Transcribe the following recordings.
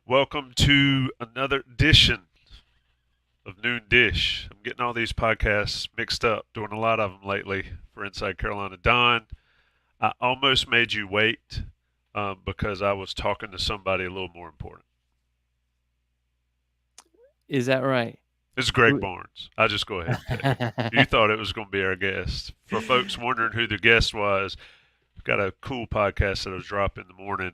Welcome to another edition of Noon Dish. I'm getting all these podcasts mixed up, doing a lot of them lately for Inside Carolina. Don, I almost made you wait because I was talking to somebody a little more important. Is that right? It's Greg Barnes. I'll just go ahead and tell you. You thought it was going to be our guest. For folks wondering who the guest was, we've got a cool podcast that'll drop in the morning.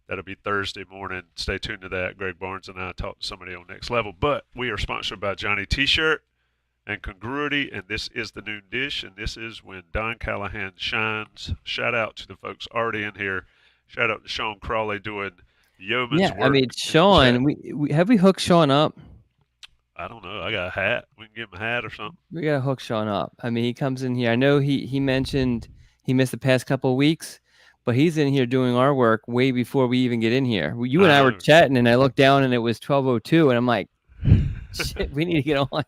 That'll be Thursday morning. Stay tuned to that. Greg Barnes and I talk to somebody on Next Level. But we are sponsored by Johnny T-Shirt and Congruity, and this is the Noon Dish, and this is when Don Callahan shines. Shout out to the folks already in here. Shout out to Sean Crawley doing yeoman's Yeah, I work mean, in the chat. Sean, we have we hooked Sean up? I don't know. I got a hat. We can give him a hat or something. We gotta hook Sean up. I mean, he comes in here. I know he mentioned he missed the past couple of weeks, but he's in here doing our work way before we even get in here. You and I I were know. chatting, and I looked down, and it was 12:02, and I'm like, shit, we need to get on.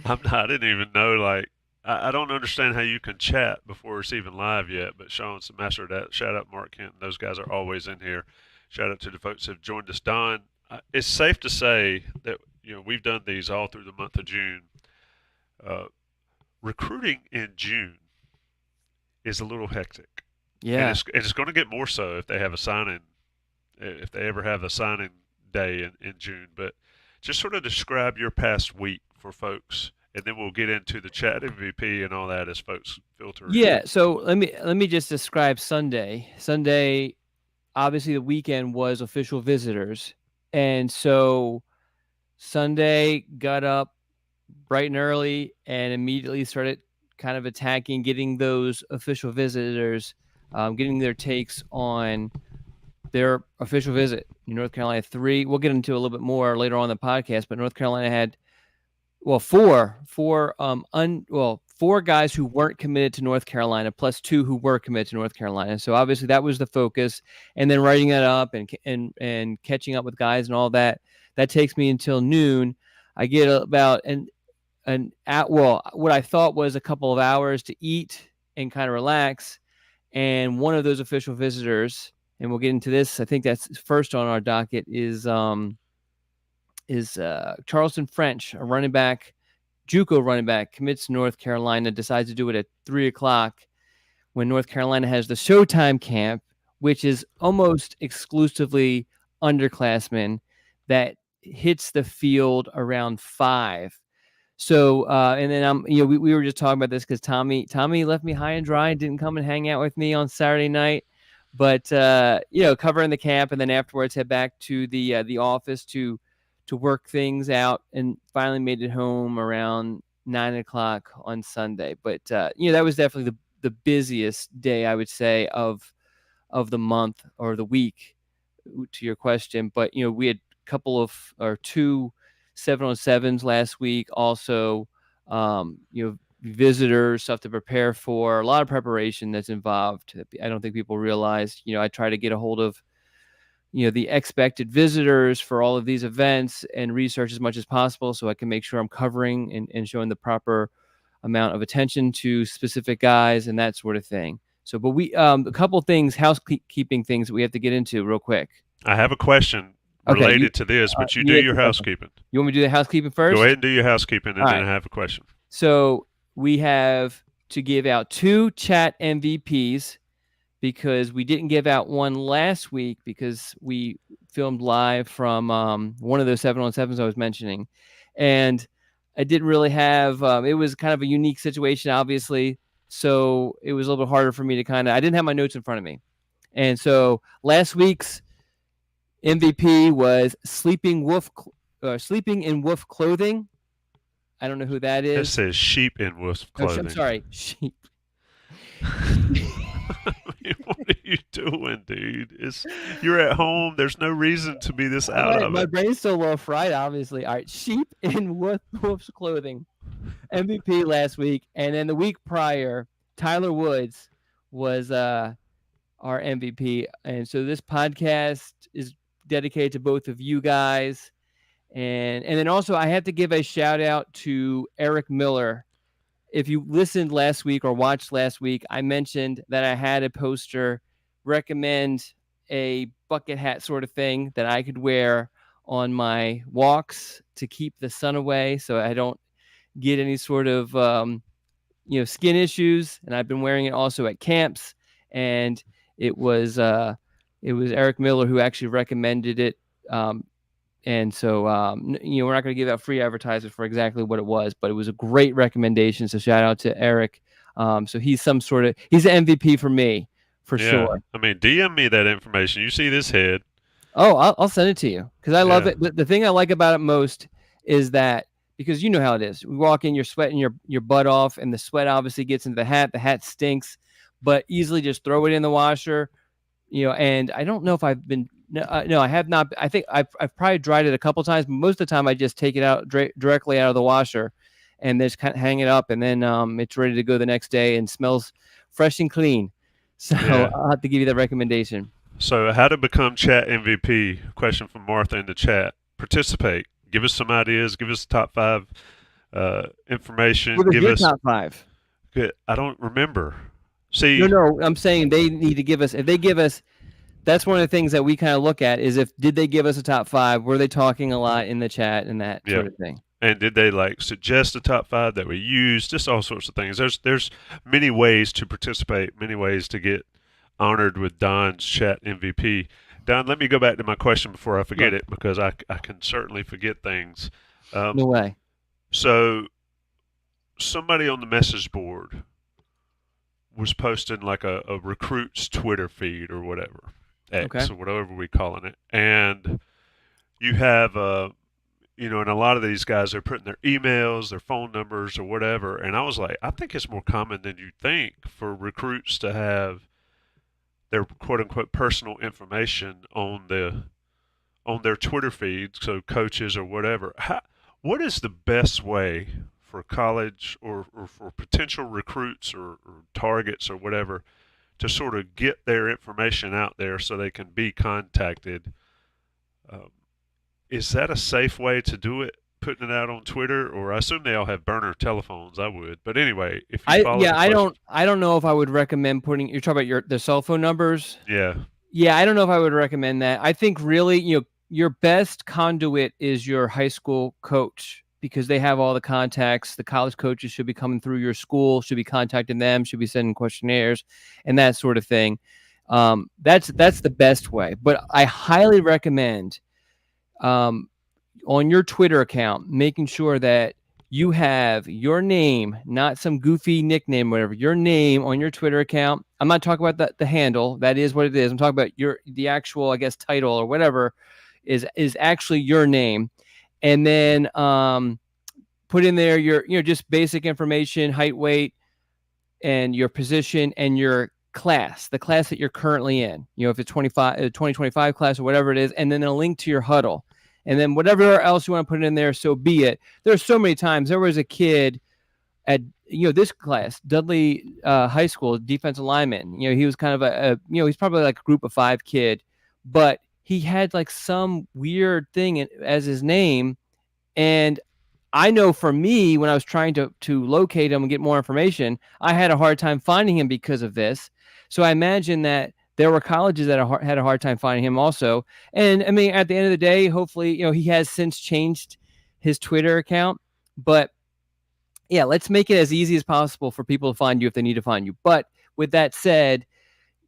I didn't even know. Like, I don't understand how you can chat before it's even live yet. But Sean's the master of that. Shout out Mark Kent. Those guys are always in here. Shout out to the folks that have joined us. Don, it's safe to say that we've done these all through the month of June. Uh, Recruiting in June is a little hectic, and Yeah. it's going to get more so if they have a signing, if they ever have a signing day in June. But just sort of describe your past week for folks, and then we'll get into the chat MVP and all that as folks filter in. Yeah. So let me just describe Sunday. Sunday, obviously, the weekend was official visitors, and so Sunday got up bright and early and immediately started kind of attacking, getting those official visitors, getting their takes on their official visit. North Carolina 3. We'll get into a little bit more later on in the podcast, but North Carolina had four guys who weren't committed to North Carolina, plus two who were committed to North Carolina. So obviously that was the focus, and then writing that up and catching up with guys and all that. That takes me until noon. I get about what I thought was a couple of hours to eat and kind of relax. And one of those official visitors, and we'll get into this, I think that's first on our docket, is Charleston French, a running back, JUCO running back, commits to North Carolina, decides to do it at 3:00 when North Carolina has the Showtime Camp, which is almost exclusively underclassmen that hits the field around 5. So, and then we were just talking about this because Tommy left me high and dry and didn't come and hang out with me on Saturday night. But covering the camp, and then afterwards head back to the office to work things out, and finally made it home around 9:00 on Sunday. But that was definitely the busiest day, I would say, of the month or the week, to your question. But we had a couple of or two 7-on-7s last week. Also, visitors, stuff to prepare for. A lot of preparation that's involved. I don't think people realize. I try to get a hold of the expected visitors for all of these events and research as much as possible, so I can make sure I'm covering and showing the proper amount of attention to specific guys and that sort of thing. So, but we a couple things, housekeeping things that we have to get into real quick. I have a question related to this, but you do your housekeeping. You want me to do the housekeeping first? Go ahead and do your housekeeping, and then I have a question. So we have to give out 2 chat MVPs, because we didn't give out one last week because we filmed live from one of those 7-on-7s I was mentioning. And I didn't really have, it was kind of a unique situation, obviously. So it was a little bit harder for me to I didn't have my notes in front of me. And so last week's MVP was sleeping in wolf clothing. I don't know who that is. It says sheep in wolf clothing. I'm sorry, sheep. What are you doing, dude? You're at home. There's no reason to be this out of it. My brain's still a little fried, obviously. All right, sheep in wolf's clothing. MVP last week. And then the week prior, Tyler Woods was our MVP. And so this podcast is dedicated to both of you guys. And then also I have to give a shout out to Eric Miller. If you listened last week or watched last week, I mentioned that I had a poster recommend a bucket hat sort of thing that I could wear on my walks to keep the sun away, so I don't get any sort of skin issues. And I've been wearing it also at camps. And it was Eric Miller who actually recommended it. And so, we're not going to give out free advertisement for exactly what it was, but it was a great recommendation. So shout out to Eric. So he's the MVP for me, for sure. I mean, DM me that information. You see this head. Oh, I'll send it to you because I love it. The thing I like about it most is that, because you know how it is. We walk in, you're sweating your butt off, and the sweat obviously gets into the hat. The hat stinks, but easily just throw it in the washer. And I don't know if I've been. No, I have not. I think I've probably dried it a couple times, but most of the time I just take it out directly out of the washer, and just kind of hang it up, and then it's ready to go the next day and smells fresh and clean. So I'll have to give you that recommendation. So, how to become chat MVP? Question from Martha in the chat. Participate. Give us some ideas. Give us the top 5 information. Give us top 5. Good. I don't remember. See, no. I'm saying they need to give us. If they give us, that's one of the things that we kind of look at is did they give us a top 5? Were they talking a lot in the chat and that sort of thing? And did they suggest a top 5 that we use? Just all sorts of things. There's many ways to participate. Many ways to get honored with Don's chat MVP. Don, let me go back to my question before I forget it, because I can certainly forget things. No way. So somebody on the message board was posting like a recruit's Twitter feed or whatever, X or whatever we're calling it. And you have, and a lot of these guys are putting their emails, their phone numbers or whatever. And I was like, I think it's more common than you think for recruits to have their quote unquote personal information on their Twitter feed, so coaches or whatever. What is the best way for college or for potential recruits or targets or whatever to sort of get their information out there so they can be contacted? Is that a safe way to do it? Putting it out on Twitter, or I assume they all have burner telephones. I would, but anyway, if you follow I don't know if I would recommend putting. You're talking about their cell phone numbers. Yeah. I don't know if I would recommend that. I think really, your best conduit is your high school coach, because they have all the contacts. The college coaches should be coming through your school, should be contacting them, should be sending questionnaires and that sort of thing. That's the best way. But I highly recommend. On your Twitter account, making sure that you have your name, not some goofy nickname, whatever, your name on your Twitter account. I'm not talking about the handle. That is what it is. I'm talking about the actual, I guess, title or whatever is actually your name. And then put in there your just basic information, height, weight, and your position and your class, the class that you're currently in. If it's 2025 class or whatever it is, and then a link to your huddle. And then whatever else you want to put in there, so be it. There's so many times. There was a kid at this class, Dudley High School, defensive lineman. He was kind of he's probably like a group of 5 kid, but he had like some weird thing as his name. And I know for me, when I was trying to locate him and get more information, I had a hard time finding him because of this. So I imagine that there were colleges that had a hard time finding him also. And I mean, at the end of the day, hopefully, he has since changed his Twitter account. But yeah, let's make it as easy as possible for people to find you if they need to find you. But with that said,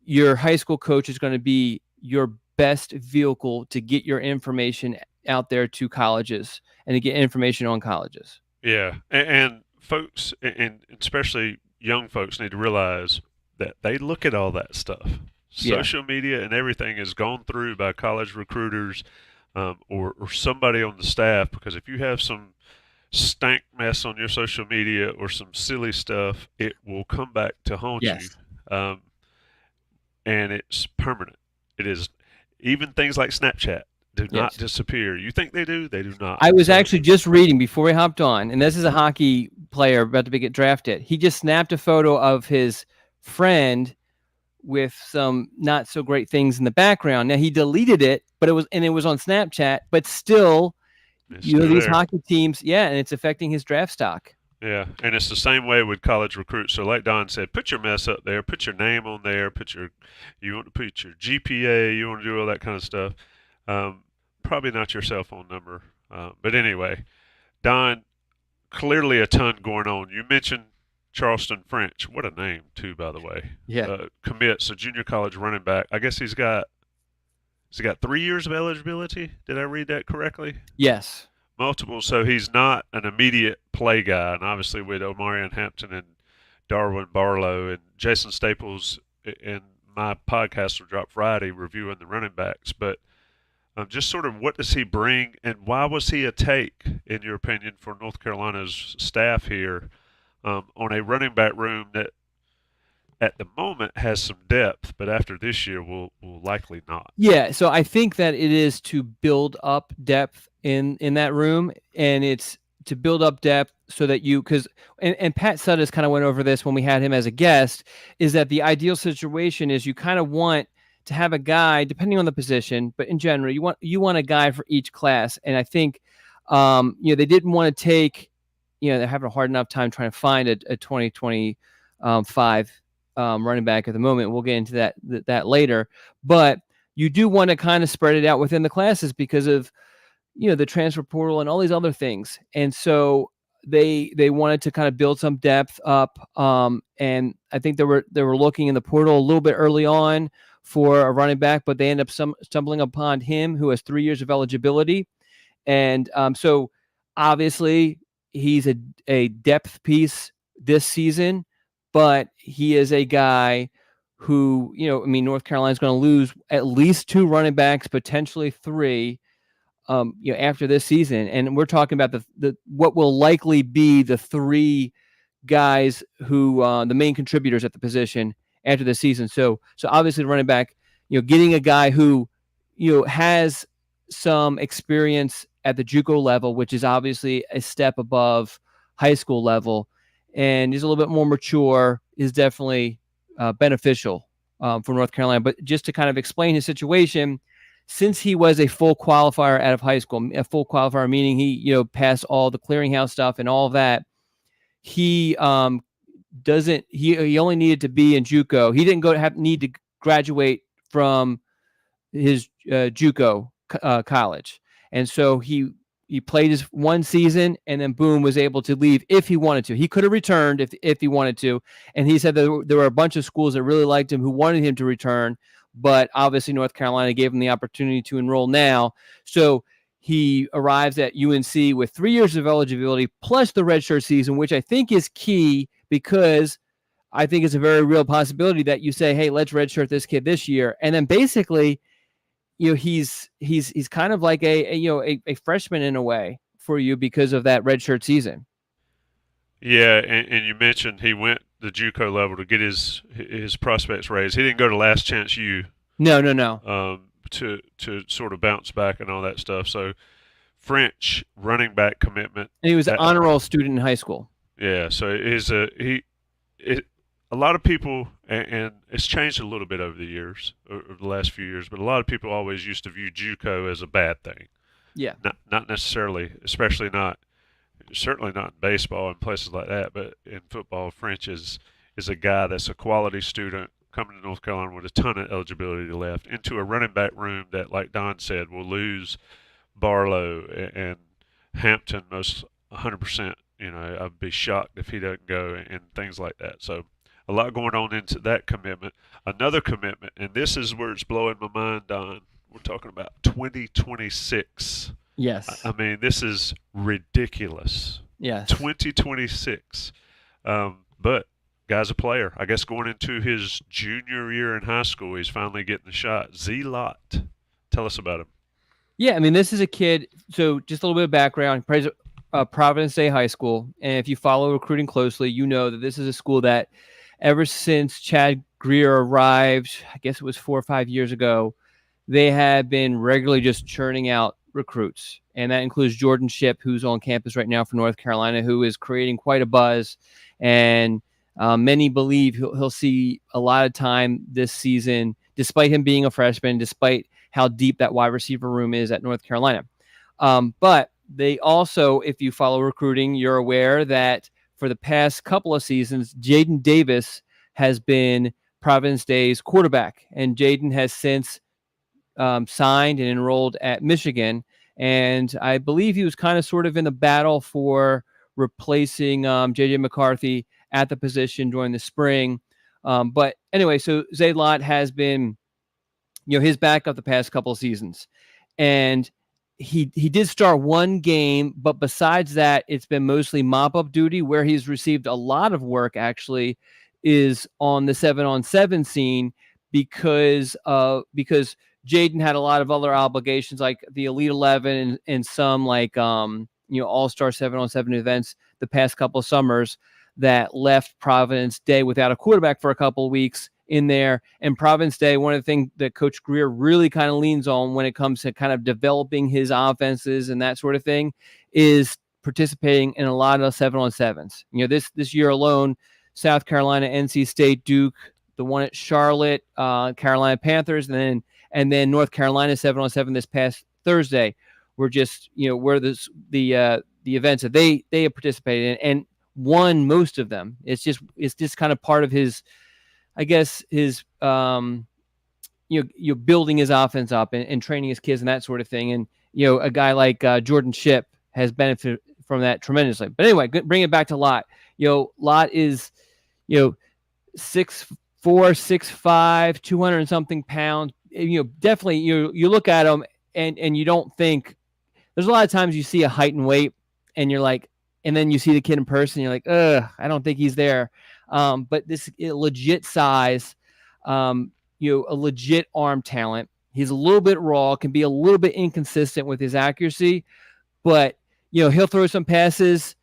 your high school coach is going to be your best vehicle to get your information out there to colleges and to get information on colleges. Yeah. And folks, and especially young folks, need to realize that they look at all that stuff. Social media and everything is gone through by college recruiters or somebody on the staff, because if you have some stank mess on your social media or some silly stuff, it will come back to haunt you. And it's permanent. It is. Even things like Snapchat do not disappear. You think they do? They do not. I was actually just reading before we hopped on, and this is a hockey player about to get drafted. He just snapped a photo of his friend with some not so great things in the background. Now he deleted it, but it was on Snapchat, but still, these hockey teams, and it's affecting his draft stock. Yeah, and it's the same way with college recruits. So like Don said, put your mess up there, put your name on there, you want to put your GPA, you want to do all that kind of stuff. probably not your cell phone number. But anyway, Don, clearly a ton going on. You mentioned Charleston French. What a name, too, by the way. Yeah. Commits a junior college running back. I guess he's got 3 years of eligibility. Did I read that correctly? Yes. Multiple. So he's not an immediate play guy. And obviously with Omarion Hampton and Darwin Barlow and Jason Staples and my podcast will drop Friday reviewing the running backs. But just sort of what does he bring and why was he a take, in your opinion, for North Carolina's staff here on a running back room that at the moment has some depth, but after this year will likely not. Yeah, so I think that it is to build up depth in that room, and it's to build up depth so that and Pat Suttis kind of went over this when we had him as a guest, is that the ideal situation is you kind of want to have a guy, depending on the position, but in general, you want a guy for each class. And I think, they didn't want to take, they're having a hard enough time trying to find a 2025 running back at the moment. We'll get into that later, but you do want to kind of spread it out within the classes because of, the transfer portal and all these other things. And so they wanted to kind of build some depth up. And I think they were looking in the portal a little bit early on for a running back, but they end up stumbling upon him, who has 3 years of eligibility. And so obviously he's a depth piece this season, but he is a guy who, North Carolina's going to lose at least 2 running backs, potentially 3, after this season. And we're talking about the what will likely be the 3 guys who the main contributors at the position after the season. So obviously the running back, getting a guy who, has some experience at the JUCO level, which is obviously a step above high school level, and he's a little bit more mature, is definitely beneficial for North Carolina. But just to kind of explain his situation, since he was a full qualifier out of high school, a full qualifier meaning he, passed all the clearinghouse stuff and all of that, he he only needed to be in JUCO. He didn't need to graduate from his JUCO college. And so he played his one season and then boom, was able to leave if he wanted to. He could have returned if he wanted to. And he said that there were a bunch of schools that really liked him who wanted him to return, but obviously North Carolina gave him the opportunity to enroll now. So he arrives at UNC with 3 years of eligibility plus the redshirt season, which I think is key because I think it's a very real possibility that you say, hey, let's redshirt this kid this year. And then basically, he's kind of like a freshman in a way for you because of that redshirt season. Yeah, and you mentioned he went the JUCO level to get his prospects raised. He didn't go to Last Chance U. No. To sort of bounce back and all that stuff. So French running back commitment. And he was an honor roll student in high school. Yeah, so a lot of people, and it's changed a little bit over the years, over the last few years, but a lot of people always used to view JUCO as a bad thing. Yeah. Not necessarily, certainly not in baseball and places like that, but in football, French is a guy that's a quality student coming to North Carolina with a ton of eligibility left into a running back room that, like Don said, will lose Barlow and Hampton most 100%. I'd be shocked if he doesn't go and things like that. So a lot going on into that commitment. Another commitment, and this is where it's blowing my mind, Don. We're talking about 2026. Yes. I mean, this is ridiculous. Yes. 2026. But guy's a player. I guess going into his junior year in high school, he's finally getting the shot. Zaid Lott. Tell us about him. Yeah, I mean, this is a kid. So just a little bit of background. He plays at Providence Day High School. And if you follow recruiting closely, you know that this is a school that ever since Chad Greer arrived, I guess it was 4 or 5 years ago, they have been regularly just churning out recruits. And that includes Jordan Shipp, who's on campus right now for North Carolina, who is creating quite a buzz. And many believe he'll see a lot of time this season, despite him being a freshman, despite how deep that wide receiver room is at North Carolina. But they also, if you follow recruiting, you're aware that for the past couple of seasons, Jaden Davis has been Providence Day's quarterback. And Jaden has since signed and enrolled at Michigan, and I believe he was kind of sort of in the battle for replacing J.J. McCarthy at the position during the spring. But anyway, so Zaid Lott has been, his backup the past couple of seasons, and he did start one game, but besides that, it's been mostly mop-up duty. Where he's received a lot of work actually is on the 7-on-7 scene because Jaden had a lot of other obligations like the Elite 11 and some like All-Star 7-on-7 events the past couple of summers that left Providence Day without a quarterback for a couple of weeks in there. And Providence Day, one of the things that Coach Greer really kind of leans on when it comes to kind of developing his offenses and that sort of thing is participating in a lot of 7-on-7s. This year alone, South Carolina, NC State, Duke, the one at Charlotte, Carolina Panthers, and then North Carolina 7-on-7 this past Thursday were just, where the events that they have participated in and won most of them. It's just kind of part of his, I guess, his you're building his offense up and training his kids and that sort of thing. And a guy like Jordan Shipp has benefited from that tremendously. But anyway, bring it back to Lott. Lott is 6'4", 6'5", 200 and something pounds. Definitely you look at him and you don't think. There's a lot of times you see a height and weight and you're like, and then you see the kid in person, you're like, I don't think he's there. But this legit size, a legit arm talent. He's a little bit raw, can be a little bit inconsistent with his accuracy, but he'll throw some passes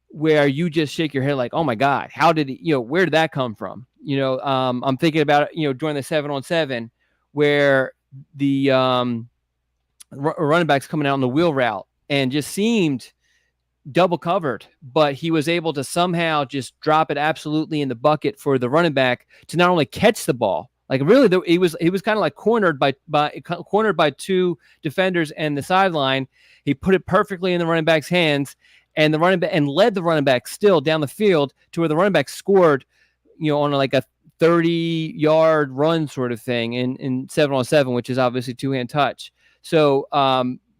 where you just shake your head like, oh my God, how did he? Where did that come from? I'm thinking about it. During the 7-on-7, where the running back's coming out on the wheel route and just seemed double covered, but he was able to somehow just drop it absolutely in the bucket for the running back to not only catch the ball, like really he was kind of like cornered by two defenders and the sideline. He put it perfectly in the running back's hands, and the running back and led the running back still down the field to where the running back scored, on like a 30-yard run sort of thing in 7-on-7, which is obviously two-hand touch. So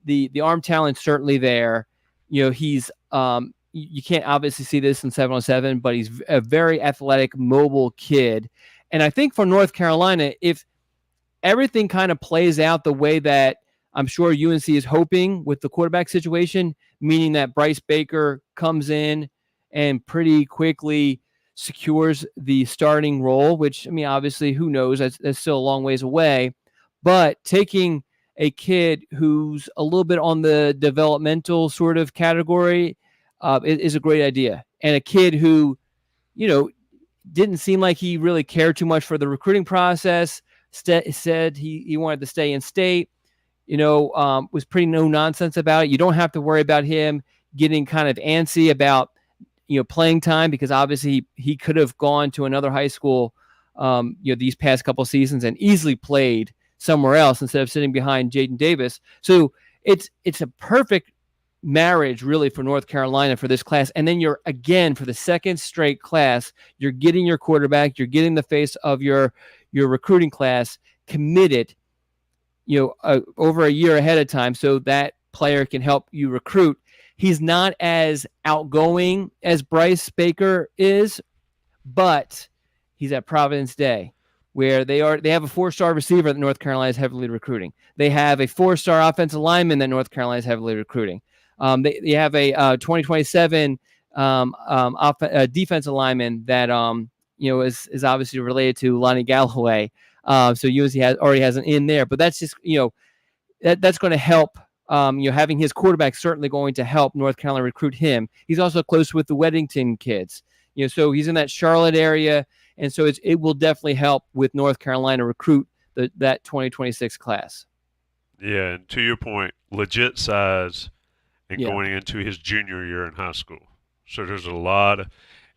the arm talent's certainly there. He's you can't obviously see this in 7-on-7, but he's a very athletic, mobile kid. And I think for North Carolina, if everything kind of plays out the way that I'm sure UNC is hoping with the quarterback situation, meaning that Bryce Baker comes in and pretty quickly secures the starting role, which, I mean, obviously, who knows? That's still a long ways away. But taking a kid who's a little bit on the developmental sort of category is a great idea. And a kid who, didn't seem like he really cared too much for the recruiting process, said he wanted to stay in state, was pretty no nonsense about it. You don't have to worry about him getting kind of antsy about, playing time, because obviously he could have gone to another high school, these past couple of seasons and easily played somewhere else instead of sitting behind Jaden Davis. So it's a perfect marriage really for North Carolina for this class. And then you're, again, for the second straight class, you're getting your quarterback, you're getting the face of your recruiting class committed, over a year ahead of time, so that player can help you recruit. He's not as outgoing as Bryce Baker is, but he's at Providence Day, where they have a 4-star receiver that North Carolina is heavily recruiting. They have a 4-star offensive lineman that North Carolina is heavily recruiting. They have a 2027 defensive lineman that is obviously related to Lonnie Galloway. So UNC already has an in there, but that's just that's going to help. Having his quarterback certainly going to help North Carolina recruit him. He's also close with the Weddington kids. So he's in that Charlotte area. And so it will definitely help with North Carolina recruit that 2026 class. Yeah, and to your point, legit size and going into his junior year in high school. So there's a lot of,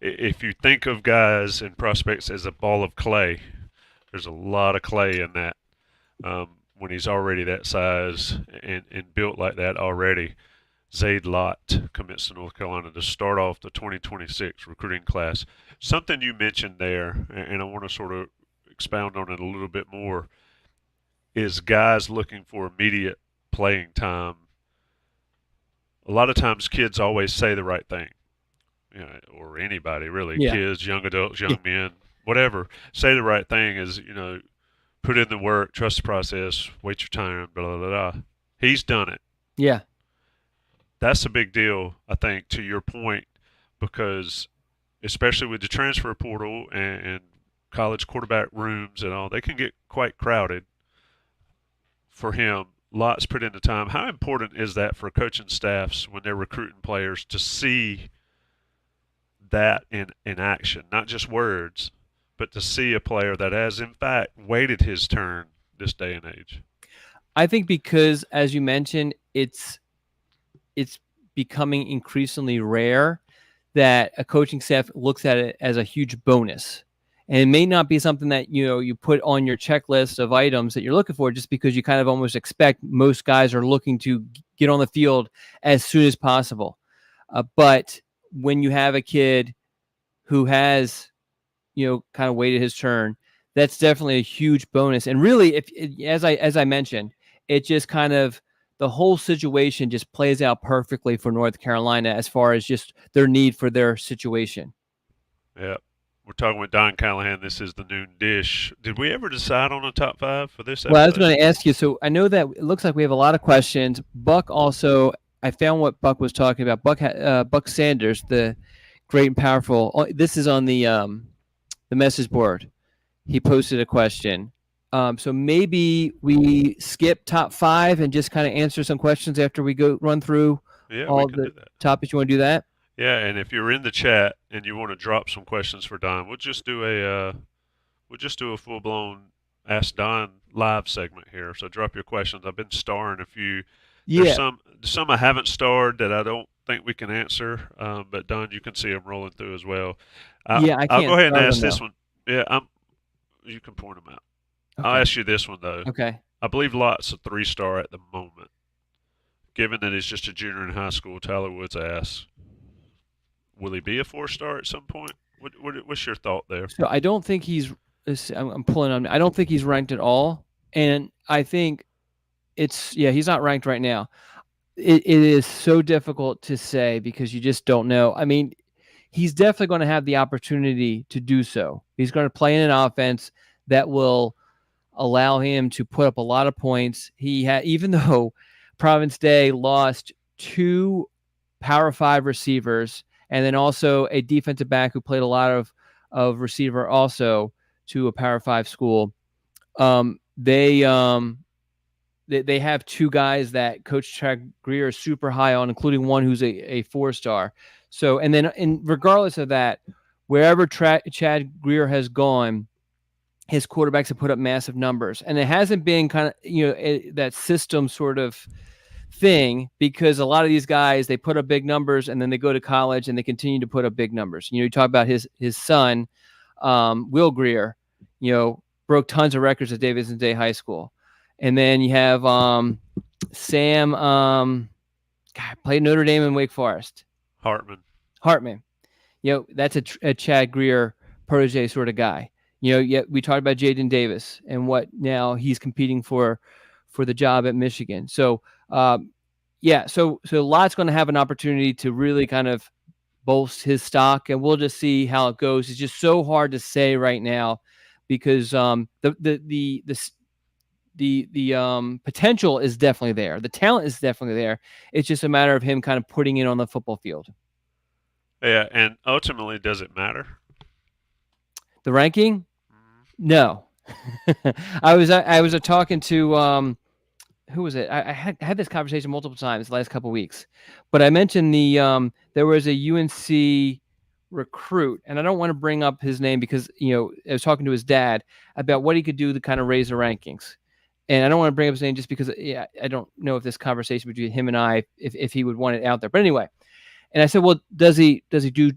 if you think of guys and prospects as a ball of clay, there's a lot of clay in that when he's already that size and built like that already. Zaid Lott commits to North Carolina to start off the 2026 recruiting class. Something you mentioned there, and I want to sort of expound on it a little bit more. is guys looking for immediate playing time. A lot of times kids always say the right thing, or anybody really, Yeah. kids, young adults, Yeah. young men, whatever, say the right thing is, put in the work, trust the process, wait your time, blah, blah, blah. He's done it. Yeah. That's a big deal, I think, to your point, because especially with the transfer portal and college quarterback rooms and all, they can get quite crowded. For him, Lott's put in the time. How important is that for coaching staffs when they're recruiting players to see that in action, not just words, but to see a player that has in fact waited his turn this day and age? I think because, as you mentioned, it's becoming increasingly rare that a coaching staff looks at it as a huge bonus. And it may not be something that you put on your checklist of items that you're looking for, just because you kind of almost expect most guys are looking to get on the field as soon as possible. But when you have a kid who has kind of waited his turn, that's definitely a huge bonus. And really, as I mentioned, it just kind of, the whole situation just plays out perfectly for North Carolina as far as just their need for their situation. Yeah. We're talking with Don Callahan. This is the Noon Dish. Did we ever decide on a top five for this episode? Well, I was going to ask you, so I know that it looks like we have a lot of questions. Buck also, I found what Buck was talking about. Buck Sanders, the great and powerful. This is on the message board. He posted a question. So maybe we skip top five and just kind of answer some questions after we go run through all the topics. You want to do that? Yeah, and if you're in the chat and you want to drop some questions for Don, we'll just do a full blown Ask Don live segment here. So drop your questions. I've been starring a few. Yeah. There's some I haven't starred that I don't think we can answer. But Don, you can see them rolling through as well. I can't. I'll go ahead and ask this one. Yeah, you can point them out. Okay. I'll ask you this one though. Okay. I believe Lott's a 3-star at the moment. Given that he's just a junior in high school, Tyler Woods asks, will he be a 4-star at some point? What's your thought there? So I don't think he's. I'm pulling on. I don't think he's ranked at all, and I think he's not ranked right now. It is so difficult to say because you just don't know. I mean, he's definitely going to have the opportunity to do so. He's going to play in an offense that will allow him to put up a lot of points. Even though Providence Day lost 2 Power 5 receivers and then also a defensive back who played a lot of receiver also to a Power 5 school. They have 2 guys that Coach Chad Greer is super high on, including one who's a 4-star. So, and then regardless of that, wherever Chad Greer has gone, his quarterbacks have put up massive numbers. And it hasn't been kind of, that system sort of thing, because a lot of these guys, they put up big numbers and then they go to college and they continue to put up big numbers. You talk about his son, Will Greer, broke tons of records at Davidson Day High School. And then you have Sam, played Notre Dame and Wake Forest. Hartman. That's a Chad Greer protege sort of guy. Yet we talked about Jaden Davis and what now he's competing for the job at Michigan. So, so Lott's going to have an opportunity to really kind of bolster his stock, and we'll just see how it goes. It's just so hard to say right now because the potential is definitely there. The talent is definitely there. It's just a matter of him kind of putting it on the football field. Yeah, and ultimately, does it matter? The ranking? No. I was talking to who was it? I had this conversation multiple times the last couple of weeks, but I mentioned there was a UNC recruit, and I don't want to bring up his name because I was talking to his dad about what he could do to kind of raise the rankings, and I don't want to bring up his name just because I don't know if this conversation between him and I if he would want it out there. But anyway, and I said, well, does he do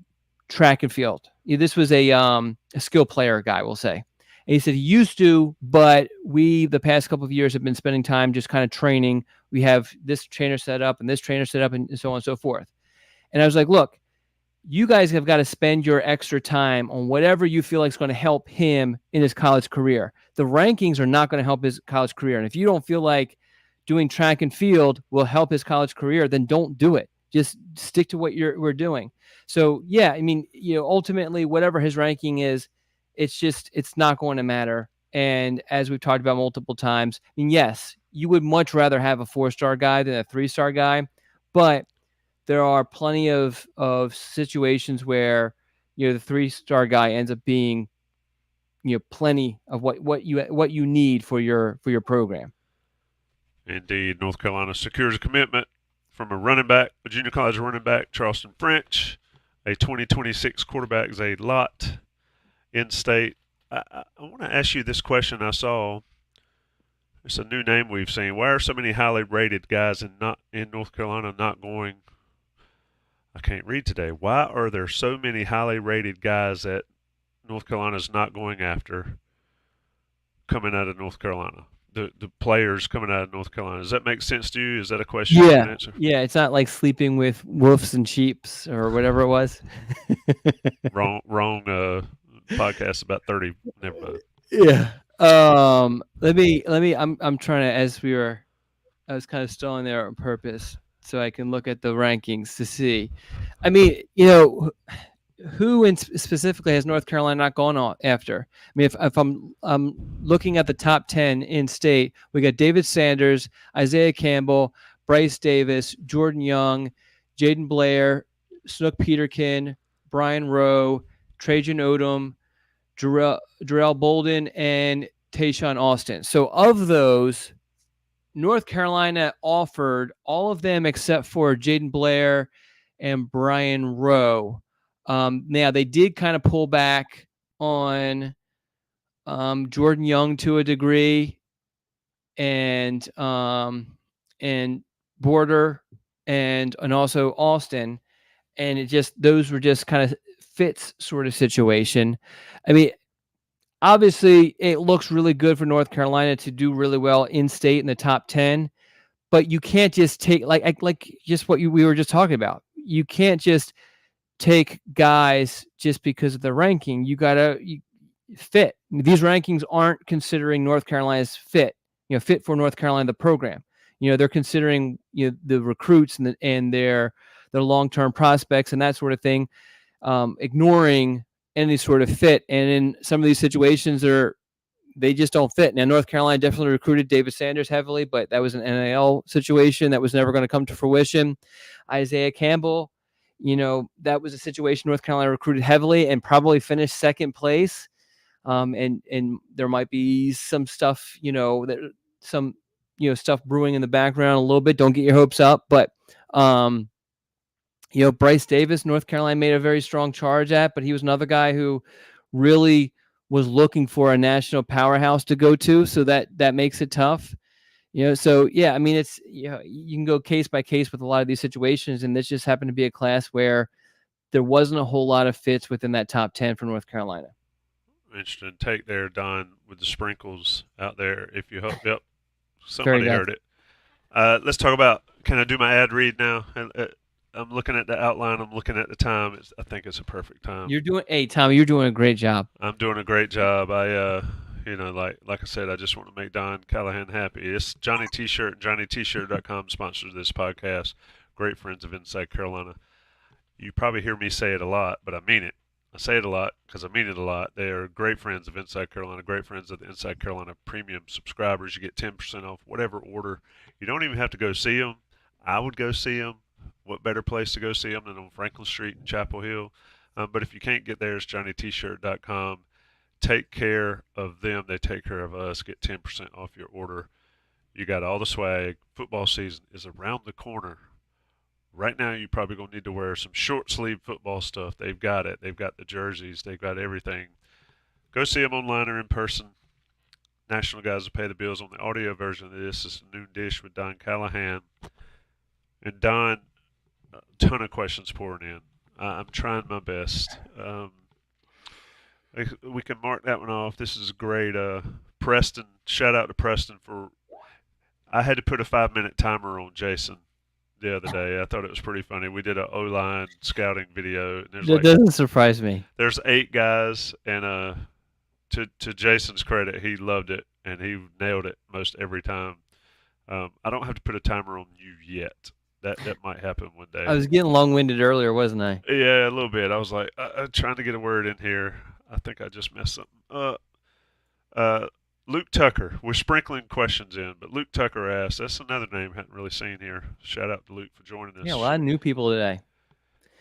track and field? This was a skill player guy, we'll say. And he said he used to, but the past couple of years have been spending time just kind of training. We have this trainer set up and this trainer set up and so on and so forth. And I was like, look, you guys have got to spend your extra time on whatever you feel like is going to help him in his college career. The rankings are not going to help his college career. And if you don't feel like doing track and field will help his college career, then don't do it. Just stick to what we're doing. So yeah, I mean, ultimately, whatever his ranking is, it's not going to matter. And as we've talked about multiple times, I mean, yes, you would much rather have a 4-star guy than a 3-star guy, but there are plenty of situations where the 3-star guy ends up being plenty of what you need for your program. Indeed, North Carolina secures a commitment from a running back, a junior college running back, Charleston French, a 2026 quarterback, Zaid Lott, in-state. I want to ask you this question. I saw it's a new name we've seen. Why are so many highly rated guys in North Carolina not going? I can't read today. Why are there so many highly rated guys that North Carolina's not going after coming out of North Carolina? The players coming out of North Carolina. Does that make sense to you? Is that a question you can answer? Yeah, it's not like sleeping with wolves and sheeps or whatever it was. wrong podcast about 30. Never mind. Yeah. Let me I'm trying to, I was kind of stalling there on purpose so I can look at the rankings to see. I mean, who specifically has North Carolina not gone on after? I mean, if I'm looking at the top 10 in state, we got David Sanders, Isaiah Campbell, Bryce Davis, Jordan Young, Jaden Blair, Snook Peterkin, Brian Rowe, Trajan Odom, Jarrell Bolden, and Tayshawn Austin. So of those, North Carolina offered all of them except for Jaden Blair and Brian Rowe. Now, they did kind of pull back on Jordan Young to a degree, and Border, and also Austin, and those were just kind of fits sort of situation. I mean, obviously, it looks really good for North Carolina to do really well in state in the top 10, but you can't just take like just what we were just talking about. You can't just take guys just because of the ranking. You gotta fit. These rankings aren't considering North Carolina's fit for North Carolina, the program. They're considering the recruits and their long-term prospects and that sort of thing, ignoring any sort of fit. And in some of these situations, they just don't fit. Now, North Carolina definitely recruited David Sanders heavily, but that was an NIL situation that was never going to come to fruition. Isaiah Campbell, that was a situation North Carolina recruited heavily and probably finished second place. And there might be some stuff, stuff brewing in the background a little bit. Don't get your hopes up, but Bryce Davis, North Carolina made a very strong charge at, but he was another guy who really was looking for a national powerhouse to go to. So that makes it tough. So yeah, I mean, it's, you can go case by case with a lot of these situations. And this just happened to be a class where there wasn't a whole lot of fits within that top 10 for North Carolina. Interesting take there, Don, with the sprinkles out there. If you hope, yep, somebody heard it. Let's talk about, can I do my ad read now? I'm looking at the outline. I'm looking at the time. I think it's a perfect time. Hey, Tommy, you're doing a great job. I'm doing a great job. Like I said, I just want to make Don Callahan happy. It's Johnny T-Shirt and JohnnyT-Shirt.com sponsors this podcast. Great friends of Inside Carolina. You probably hear me say it a lot, but I mean it. I say it a lot because I mean it a lot. They are great friends of Inside Carolina, great friends of the Inside Carolina premium subscribers. You get 10% off whatever order. You don't even have to go see them. I would go see them. What better place to go see them than on Franklin Street in Chapel Hill? But if you can't get there, it's JohnnyT-Shirt.com. Take care of them. They take care of us. Get 10% off your order. You got all the swag. Football season is around the corner. Right now, you're probably going to need to wear some short sleeve football stuff. They've got it. They've got the jerseys. They've got everything. Go see them online or in person. National guys will pay the bills on the audio version of this. This is Noon Dish with Don Callahan. And Don, a ton of questions pouring in. I'm trying my best. We can mark that one off. This is great. Preston, shout out to Preston I had to put a 5-minute timer on Jason the other day. I thought it was pretty funny. We did a O-line scouting video, and That doesn't surprise me. there's 8 guys, and to Jason's credit, he loved it and he nailed it most every time. I don't have to put a timer on you yet. That might happen one day. I was getting long-winded earlier, wasn't I? Yeah, a little bit. I was like, trying to get a word in here. I think I just messed something up. Luke Tucker. We're sprinkling questions in, but Luke Tucker asked. That's another name I hadn't really seen here. Shout out to Luke for joining us. Yeah, a lot of new people today.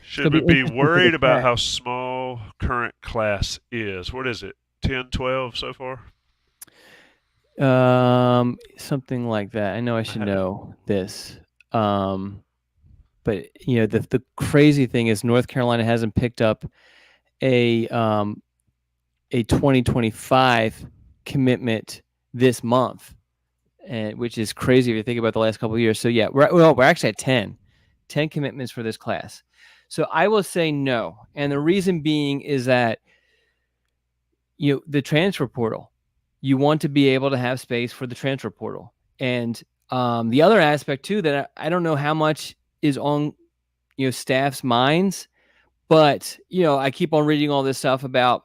Should we be interesting for worried the about chat. how small current class is? What is it? 10, 12 so far? Something like that. I know I should know this. But the crazy thing is North Carolina hasn't picked up a 2025 commitment this month, and which is crazy if you think about the last couple of years. So yeah, we're actually at 10 commitments for this class. So I will say no, and the reason being is that the transfer portal. You want to be able to have space for the transfer portal, and the other aspect too that I don't know how much is on staff's minds, but I keep on reading all this stuff about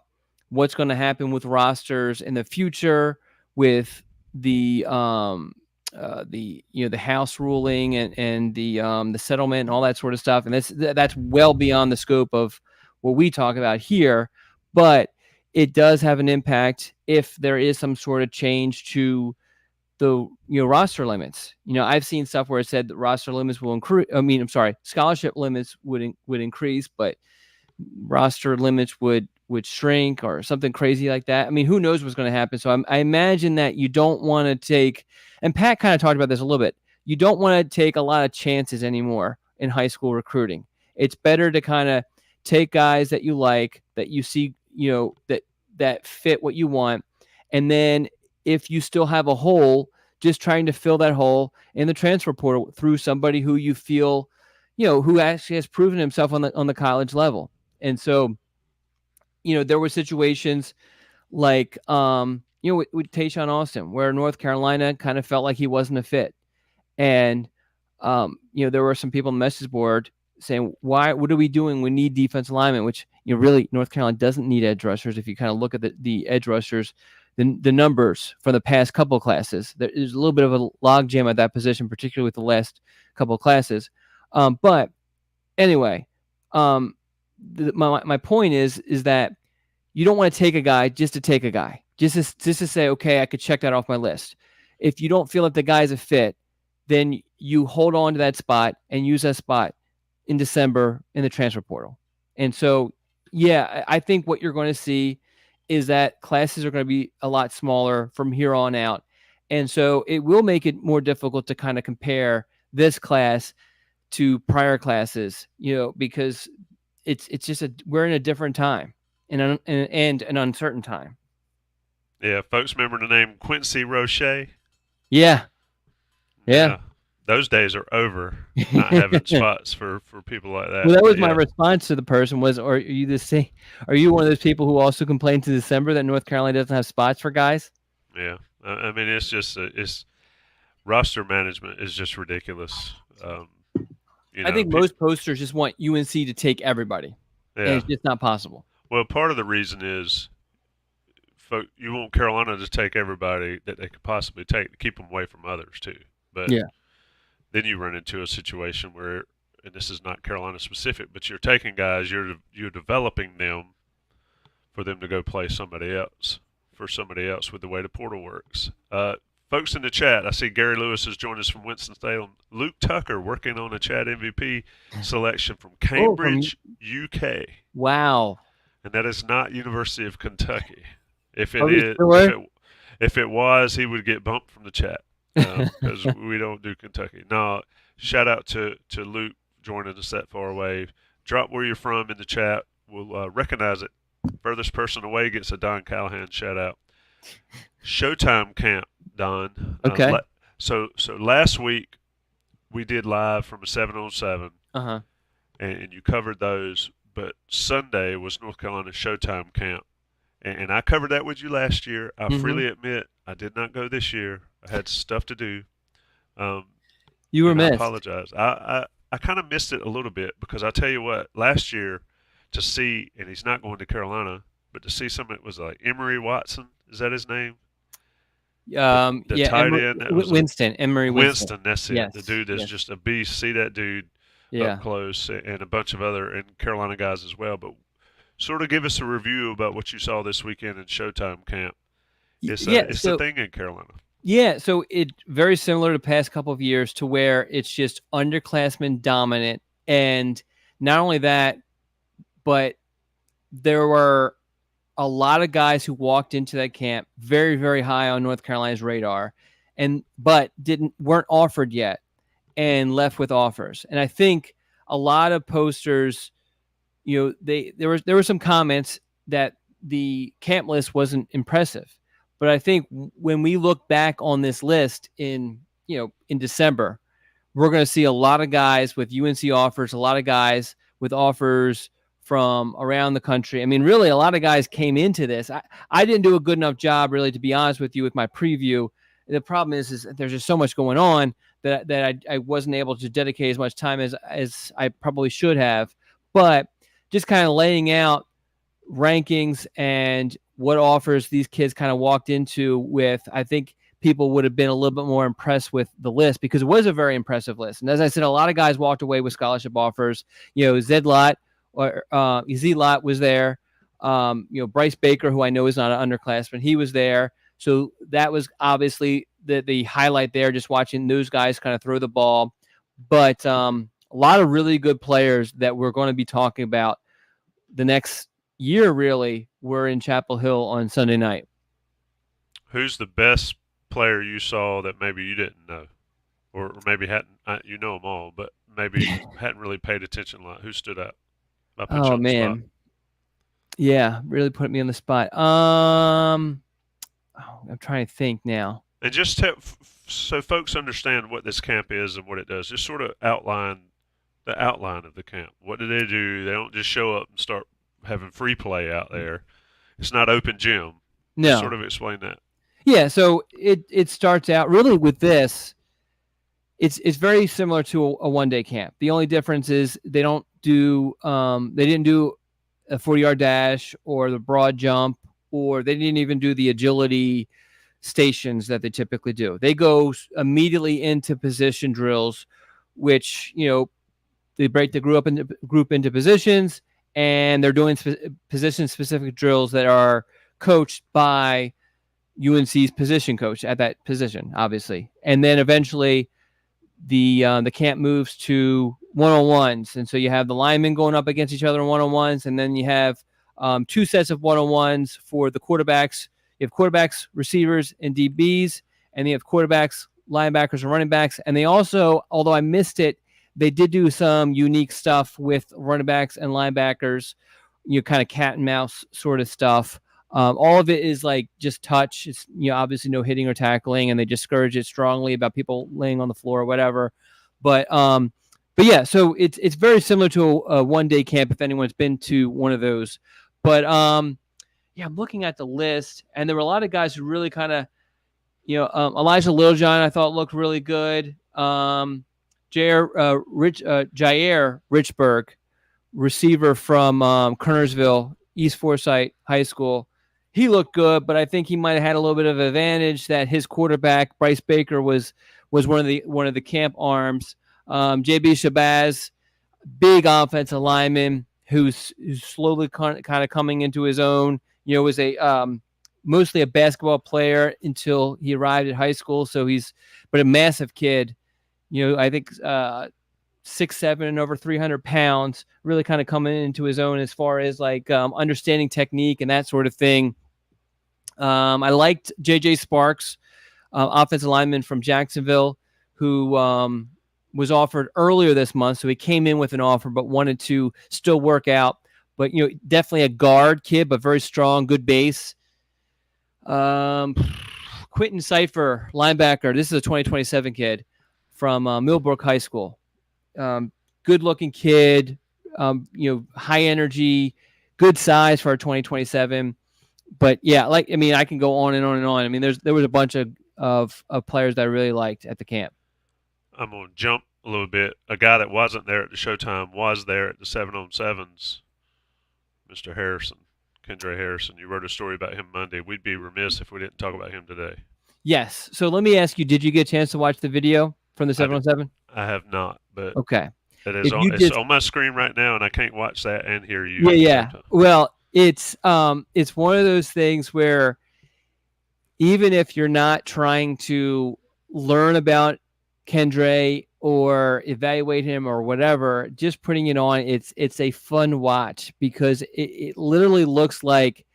what's going to happen with rosters in the future with the House ruling and the settlement and all that sort of stuff, and that's well beyond the scope of what we talk about here, but it does have an impact if there is some sort of change to the roster limits. I've seen stuff where it said that roster limits will increase. Scholarship limits would increase, but roster limits would shrink or something crazy like that. I mean, who knows what's going to happen? So I imagine that you don't want to take, and Pat kind of talked about this a little bit, you don't want to take a lot of chances anymore in high school recruiting. It's better to kind of take guys that you like, that you see, that fit what you want. And then if you still have a hole, just trying to fill that hole in the transfer portal through somebody who you feel, who actually has proven himself on the college level. And so, there were situations like, with Tayshaun Austin, where North Carolina kind of felt like he wasn't a fit. And, there were some people on the message board saying, what are we doing? We need defensive linemen, which, really North Carolina doesn't need edge rushers. If you kind of look at the edge rushers, the numbers from the past couple of classes, there's a little bit of a logjam at that position, particularly with the last couple of classes. But anyway, my point is that you don't want to take a guy just to take a guy, just to say, okay, I could check that off my list. If you don't feel that the guy's a fit, then you hold on to that spot and use that spot in December in the transfer portal. And so, yeah, I think what you're going to see is that classes are going to be a lot smaller from here on out. And so it will make it more difficult to kind of compare this class to prior classes, because it's just we're in a different time and an uncertain time. Yeah, folks remember the name Quincy Roche? Yeah. Those days are over. Not having spots for people like that. Well, that was my response to the person was, are you one of those people who also complained to December that North Carolina doesn't have spots for guys? Yeah. I mean, it's just, it's roster management is just ridiculous. I think most posters just want UNC to take everybody. Yeah. And it's just not possible. Well, part of the reason is you want Carolina to take everybody that they could possibly take to keep them away from others too. But yeah. Then you run into a situation where, and this is not Carolina specific, but you're taking guys, you're developing them for them to go play somebody else with the way the portal works. Folks in the chat, I see Gary Lewis has joined us from Winston-Salem. Luke Tucker working on a chat MVP selection from Cambridge, UK. Wow. And that is not University of Kentucky. If it was, he would get bumped from the chat because we don't do Kentucky. No, shout out to Luke joining us that far away. Drop where you're from in the chat. We'll recognize it. Furthest person away gets a Don Callahan shout out. Showtime Camp, Don. Okay. So last week we did live from a 7-on-7. Uh-huh. And you covered those, but Sunday was North Carolina Showtime Camp. And I covered that with you last year. I freely admit I did not go this year. I had stuff to do. You You were and I missed. apologize. I kind of missed it a little bit because I tell you what, last year to see, and he's not going to Carolina, but to see something that was like Emery Watson, is that his name? The Yeah, tight end that was a Winston, Emery Winston. Winston. That's it. The Yes, dude is yes, just a beast. See that dude up yeah. close, and a bunch of other and Carolina guys as well. But sort of give us a review about what you saw this weekend in Showtime Camp. Yeah, It's the thing in Carolina. yeah, so it very similar to past couple of years to where it's just underclassmen dominant, and not only that, but there were a lot of guys who walked into that camp very, very high on North Carolina's radar, and but weren't offered yet, and left with offers. And I think a lot of posters, there were some comments that the camp list wasn't impressive, but I think when we look back on this list in December, we're going to see a lot of guys with UNC offers, a lot of guys with offers from around the country. I mean, really, a lot of guys came into this. I didn't do a good enough job, really, to be honest with you, with my preview. The problem is there's just so much going on that I wasn't able to dedicate as much time as I probably should have. But just kind of laying out rankings and what offers these kids kind of walked into with, I think people would have been a little bit more impressed with the list because it was a very impressive list. And as I said, a lot of guys walked away with scholarship offers. Zaid Lott was there. Bryce Baker, who I know is not an underclassman, he was there. So that was obviously the highlight there, just watching those guys kind of throw the ball. But a lot of really good players that we're going to be talking about the next year, really, were in Chapel Hill on Sunday night. Who's the best player you saw that maybe you didn't know, or maybe hadn't? You know them all, but maybe hadn't really paid attention a lot. Who stood out? I put you Oh on the spot. man, yeah, really put me on the spot. I'm trying to think now. And just so folks understand what this camp is and what it does, just sort of outline the outline of the camp. What do they do? They don't just show up and start having free play out there. It's not open gym. No. Just sort of explain that. Yeah, so it starts out really with this. It's very similar to a one-day camp. The only difference is they didn't do a 40-yard dash or the broad jump, or they didn't even do the agility stations that they typically do. They go immediately into position drills, which they break the group into positions, and they're doing position-specific drills that are coached by UNC's position coach at that position, obviously. And then eventually the camp moves to one-on-ones. And so you have the linemen going up against each other in one-on-ones, and then you have two sets of one-on-ones for the quarterbacks. You have quarterbacks, receivers, and DBs, and you have quarterbacks, linebackers, and running backs. And they also, although I missed it, they did do some unique stuff with running backs and linebackers, kind of cat and mouse sort of stuff. All of it is like just touch. It's obviously no hitting or tackling, and they discourage it strongly about people laying on the floor or whatever. But yeah, so it's very similar to a one-day camp if anyone's been to one of those. But yeah, I'm looking at the list, and there were a lot of guys who really kind of, Elijah Littlejohn I thought looked really good. Jair Richburg, receiver from Kernersville, East Forsyth High School. He looked good, but I think he might have had a little bit of advantage that his quarterback, Bryce Baker, was one of the camp arms. JB Shabazz, big offensive lineman who's slowly kind of coming into his own. Was a mostly a basketball player until he arrived at high school. So but a massive kid. I think 6'7" and over 300 pounds, really kind of coming into his own as far as like understanding technique and that sort of thing. I liked JJ Sparks, offensive lineman from Jacksonville, who was offered earlier this month. So he came in with an offer, but wanted to still work out. But, definitely a guard kid, but very strong, good base. Quentin Cipher, linebacker. This is a 2027 kid from Millbrook High School. Good-looking kid, high energy, good size for a 2027. But yeah, I can go on and on and on. I mean, there was a bunch of players that I really liked at the camp. I'm gonna jump a little bit. A guy that wasn't there at the Showtime was there at the 7-on-7s. Mr. Harrison, Kendre Harrison. You wrote a story about him Monday. We'd be remiss if we didn't talk about him today. Yes. So let me ask you: did you get a chance to watch the video from the I, 7-on-7? I have not, but Okay. it's If you it's just on my screen right now, and I can't watch that and hear you yeah, at the same yeah. time. Well, it's one of those things where even if you're not trying to learn about Kendre or evaluate him or whatever, just putting it on, it's a fun watch because it literally looks like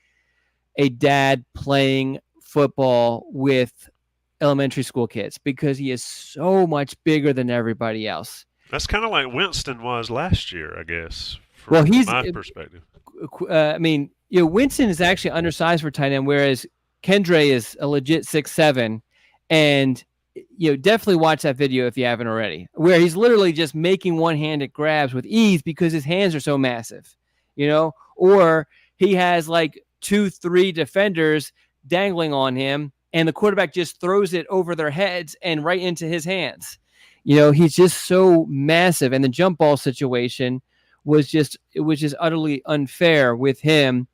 a dad playing football with elementary school kids because he is so much bigger than everybody else. That's kind of like Winston was last year, I guess, Well, from he's my perspective. I mean, Winston is actually undersized for tight end, whereas Kendre is a legit 6'7", and definitely watch that video if you haven't already, where he's literally just making one-handed grabs with ease because his hands are so massive, or he has like 2-3 defenders dangling on him, and the quarterback just throws it over their heads and right into his hands. He's just so massive, and the jump ball situation was just utterly unfair with him,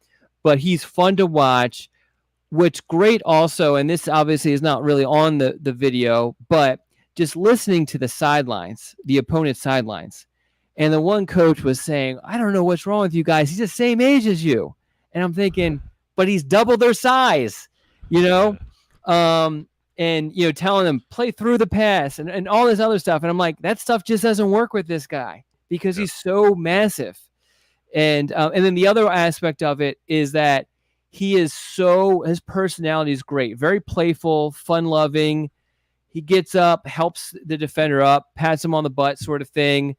but he's fun to watch. What's great also, and this obviously is not really on the video, but just listening to the sidelines, the opponent's sidelines. And the one coach was saying, I don't know what's wrong with you guys. He's the same age as you. And I'm thinking, but he's double their size, Yeah. and, telling them play through the pass and all this other stuff. And I'm like, that stuff just doesn't work with this guy because he's so massive. And then the other aspect of it is that his personality is great, very playful, fun-loving. He gets up, helps the defender up, pats him on the butt sort of thing.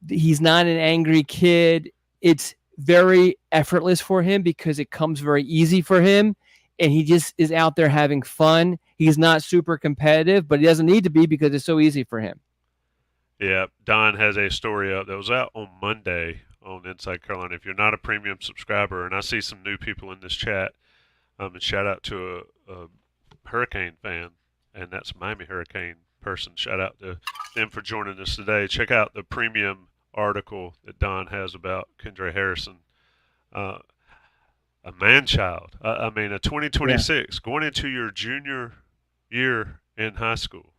He's not an angry kid. It's very effortless for him because it comes very easy for him, and he just is out there having fun. He's not super competitive, but he doesn't need to be because it's so easy for him. Yeah, Don has a story up that was out on Monday on Inside Carolina. If you're not a premium subscriber, and I see some new people in this chat, and shout out to a Hurricane fan, and that's Miami Hurricane person. Shout out to them for joining us today. Check out the premium article that Don has about Kendre Harrison. A man-child. I mean, a 2026 going into your junior year in high school,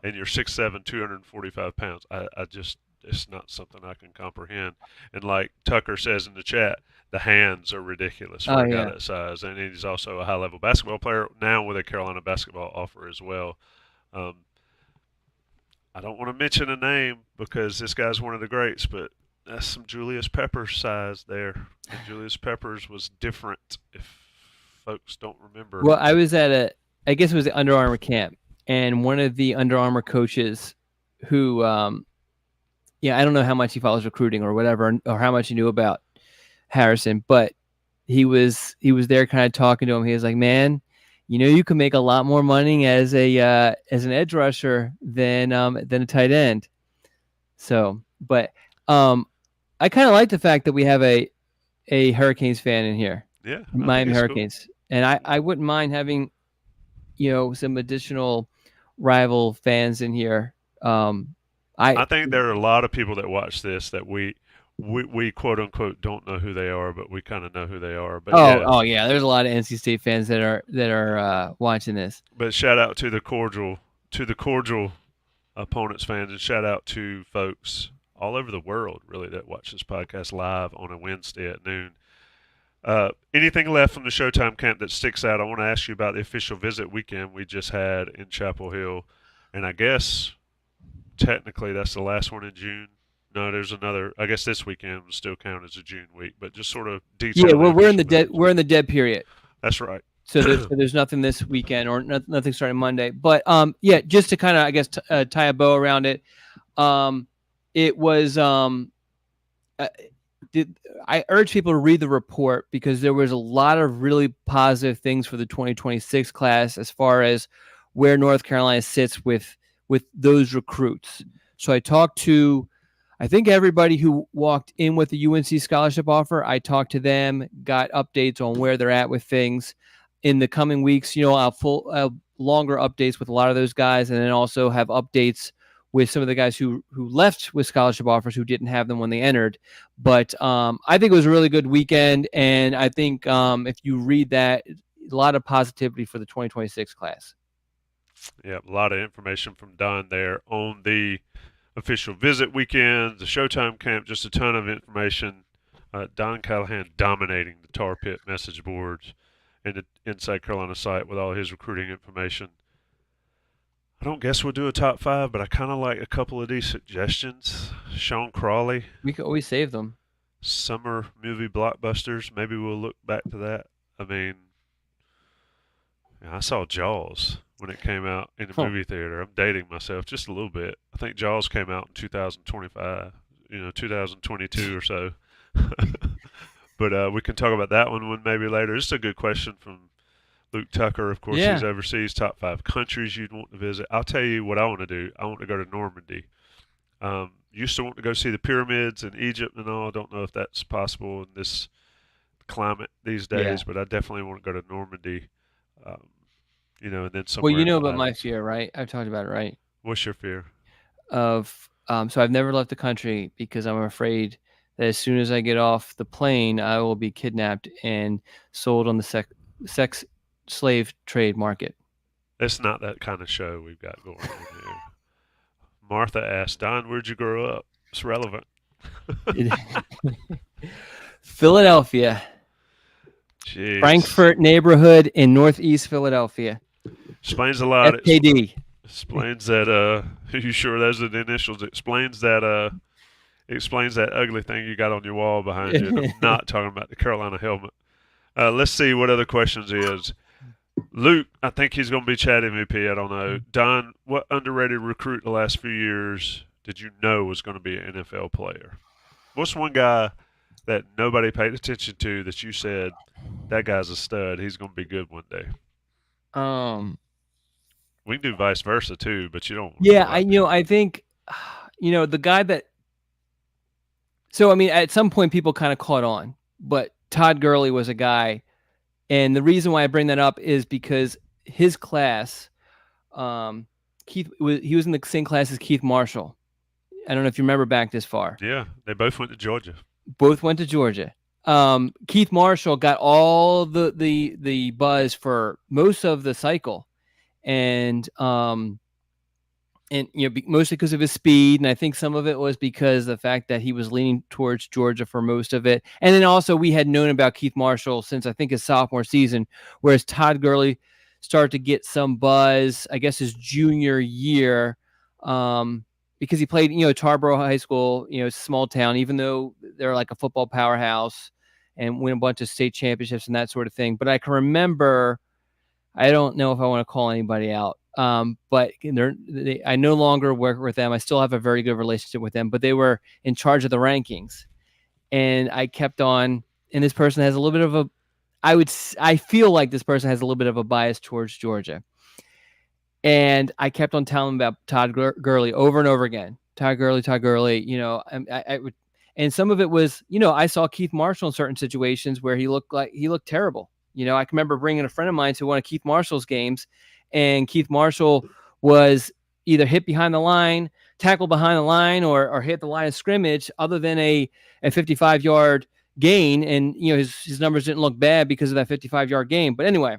and you're 6'7", 245 pounds. I just, it's not something I can comprehend. And like Tucker says in the chat, the hands are ridiculous for a guy that size. And he's also a high-level basketball player now with a Carolina basketball offer as well. I don't want to mention a name because this guy's one of the greats, but that's some Julius Peppers size there. And Julius Peppers was different, if folks don't remember. Well, I was at I guess it was the Under Armour camp, and one of the Under Armour coaches who, I don't know how much he follows recruiting or whatever, or how much he knew about Harrison, but he was there kind of talking to him. He was like, man, you can make a lot more money as an edge rusher than a tight end. So, but I kind of like the fact that we have a Hurricanes fan in here. Yeah, Miami Hurricanes. Cool. And I wouldn't mind having, some additional rival fans in here. I think there are a lot of people that watch this that we quote unquote don't know who they are, but we kind of know who they are. But yeah, there's a lot of NC State fans that are watching this. But shout out to the cordial opponents fans, and shout out to folks all over the world really that watch this podcast live on a Wednesday at noon. Anything left from the Showtime camp that sticks out? I want to ask you about the official visit weekend we just had in Chapel Hill, and I guess technically that's the last one in June. No, there's another. I guess this weekend would still count as a June week, but just sort of detail. Yeah, well, we're in the dead. We're in the dead period. That's right. So there's nothing this weekend or nothing starting Monday. But just to kind of, I guess, tie a bow around it. It was. I urge people to read the report because there was a lot of really positive things for the 2026 class as far as where North Carolina sits with those recruits. So I talked to, I think, everybody who walked in with the UNC scholarship offer. I talked to them, got updates on where they're at with things. In the coming weeks, I'll longer updates with a lot of those guys, and then also have updates with some of the guys who left with scholarship offers who didn't have them when they entered. But I think it was a really good weekend, and I think if you read that, a lot of positivity for the 2026 class. Yeah, a lot of information from Don there on the official visit weekend, the Showtime Camp, just a ton of information. Don Callahan dominating the Tar Pit message boards and the Inside Carolina site with all his recruiting information. I don't guess we'll do a top 5, but I kind of like a couple of these suggestions. Sean Crawley. We could always save them. Summer movie blockbusters. Maybe we'll look back to that. I mean, I saw Jaws when it came out in the movie theater. I'm dating myself just a little bit. I think Jaws came out in 2025, 2022 or so. But we can talk about that one maybe later. This is a good question from Luke Tucker. Of course, he's overseas. Top 5 countries you'd want to visit. I'll tell you what I want to do. I want to go to Normandy. Used to want to go see the pyramids in Egypt and all. I don't know if that's possible in this climate these days, but I definitely want to go to Normandy. And then somewhere. Well, you know about my fear, right? I've talked about it, right? What's your fear? So I've never left the country because I'm afraid that as soon as I get off the plane, I will be kidnapped and sold on the sex slave trade market. It's not that kind of show we've got going on here. Martha asked, Don, where'd you grow up? It's relevant. Philadelphia. Jeez. Frankfurt neighborhood in Northeast Philadelphia. Explains a lot. FKD. Explains that. Are you sure those are the initials? Explains that ugly thing you got on your wall behind you. I'm not talking about the Carolina helmet. Let's see what other questions is. Luke, I think he's going to be Chat MVP. I don't know. Don, what underrated recruit the last few years did you know was going to be an NFL player? What's one guy that nobody paid attention to that you said, that guy's a stud, he's going to be good one day? We can do vice versa too, but you don't. Yeah, I think, the guy that. So I mean, at some point, people kind of caught on, but Todd Gurley was a guy, and the reason why I bring that up is because his class, he was in the same class as Keith Marshall. I don't know if you remember back this far. Yeah, they both went to Georgia. Both went to Georgia. Keith Marshall got all the buzz for most of the cycle, and mostly because of his speed, and I think some of it was because of the fact that he was leaning towards Georgia for most of it. And then also we had known about Keith Marshall since I think his sophomore season, whereas Todd Gurley started to get some buzz, I guess, his junior year, because he played, Tarboro High School, small town, even though they're like a football powerhouse and win a bunch of state championships and that sort of thing. But I can remember, I don't know if I want to call anybody out, but I no longer work with them. I still have a very good relationship with them, but they were in charge of the rankings. And I kept on, and this person has a little bit of I feel like this person has a little bit of a bias towards Georgia. And I kept on telling them about Todd Gurley over and over again. Todd Gurley, I would, and some of it was, I saw Keith Marshall in certain situations where he looked terrible. I can remember bringing a friend of mine to one of Keith Marshall's games, and Keith Marshall was either hit behind the line, tackled behind the line, or hit the line of scrimmage, other than a 55-yard gain. And, his numbers didn't look bad because of that 55-yard gain. But anyway,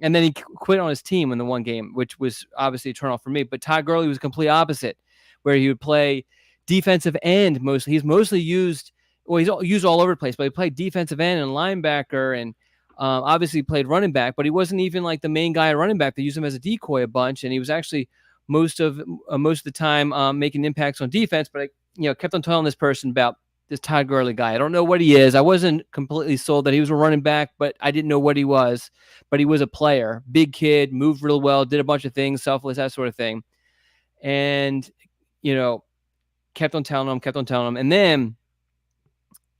and then he quit on his team in the one game, which was obviously a turnoff for me. But Todd Gurley was complete opposite, where he would play defensive end mostly. He's mostly used, he's used all over the place, but he played defensive end and linebacker, and obviously played running back, but he wasn't even like the main guy at running back. They used him as a decoy a bunch, and he was actually most of the time making impacts on defense. But I kept on telling this person about this Todd Gurley guy. I don't know what he is. I wasn't completely sold that he was a running back, but I didn't know what he was. But he was a player, big kid, moved real well, did a bunch of things, selfless, that sort of thing. And kept on telling him. And then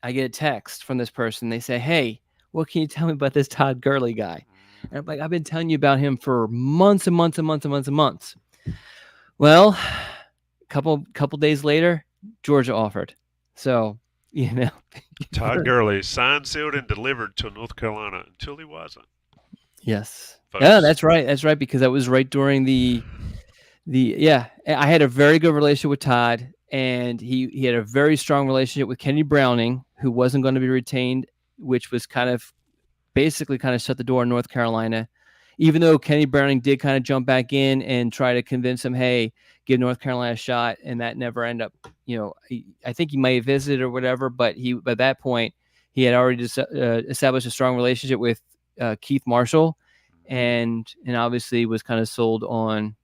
I get a text from this person. They say, "Hey, what can you tell me about this Todd Gurley guy?" And I'm like, "I've been telling you about him for months and months and months and months and months." Well, a couple days later, Georgia offered. So, Todd Gurley signed, sealed, and delivered to North Carolina until he wasn't. Yes. Folks. Yeah, that's right. That's right, because that was right during the I had a very good relationship with Todd, and he had a very strong relationship with Kenny Browning, who wasn't going to be retained, which was basically kind of shut the door in North Carolina. Even though Kenny Browning did kind of jump back in and try to convince him, hey, give North Carolina a shot, and that never ended up. I think he might have visited or whatever, but by that point he had already established a strong relationship with Keith Marshall, and obviously was kind of sold on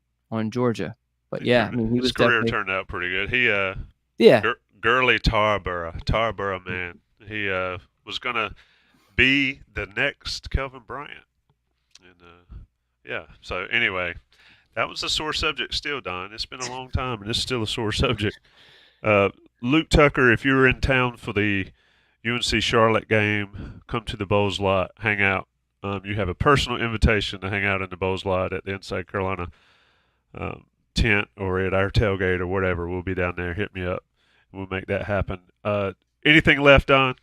Georgia. But yeah, I mean, he his was career definitely turned out pretty good. He yeah. Gurley Tarboro man. He was gonna be the next Kelvin Bryant, and yeah. So anyway, that was a sore subject still, Don. It's been a long time, and it's still a sore subject. Luke Tucker, if you were in town for the UNC Charlotte game, come to the Bowles lot, hang out. You have a personal invitation to hang out in the Bowles lot at the Inside Carolina tent or at our tailgate or whatever. We'll be down there. Hit me up. We'll make that happen. Anything left, Don?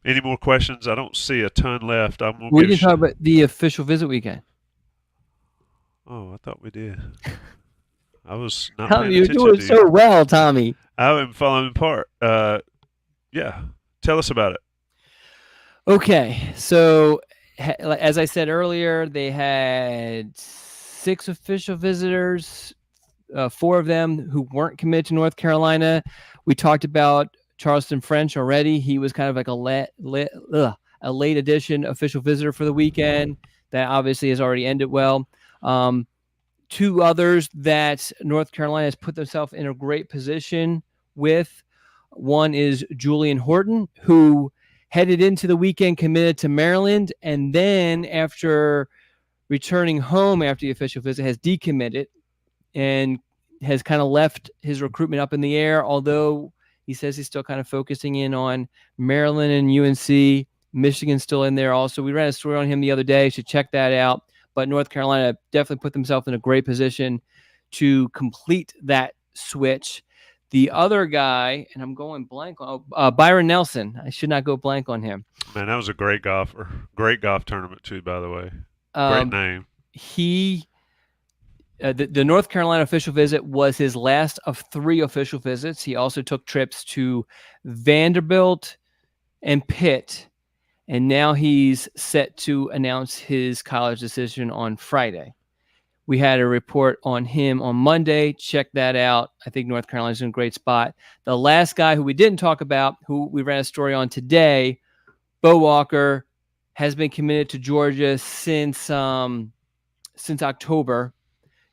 Any more questions? I don't see a ton left. We didn't talk about the official visit weekend. Oh, I thought we did. I was not Tommy, paying you're attention doing to you. so well, Tommy. I'm following part. Yeah. Tell us about it. Okay, so as I said earlier, they had 6 official visitors, 4 of them who weren't committed to North Carolina. We talked about Charleston French already. He was kind of like a late addition official visitor for the weekend. That obviously has already ended well. 2 others that North Carolina has put themselves in a great position with. One is Julian Horton, who headed into the weekend committed to Maryland, and then after returning home after the official visit has decommitted and has kind of left his recruitment up in the air, although he says he's still kind of focusing in on Maryland and UNC. Michigan's still in there also. We ran a story on him the other day. You should check that out. But North Carolina definitely put themselves in a great position to complete that switch. The other guy, and I'm going blank on Byron Nelson. I should not go blank on him. Man, that was a great golfer. Great golf tournament too, by the way. Great name. The North Carolina official visit was his last of 3 official visits. He also took trips to Vanderbilt and Pitt, and now he's set to announce his college decision on Friday. We had a report on him on Monday. Check that out. I think North Carolina's in a great spot. The last guy who we didn't talk about, who we ran a story on today, Bo Walker, has been committed to Georgia since October.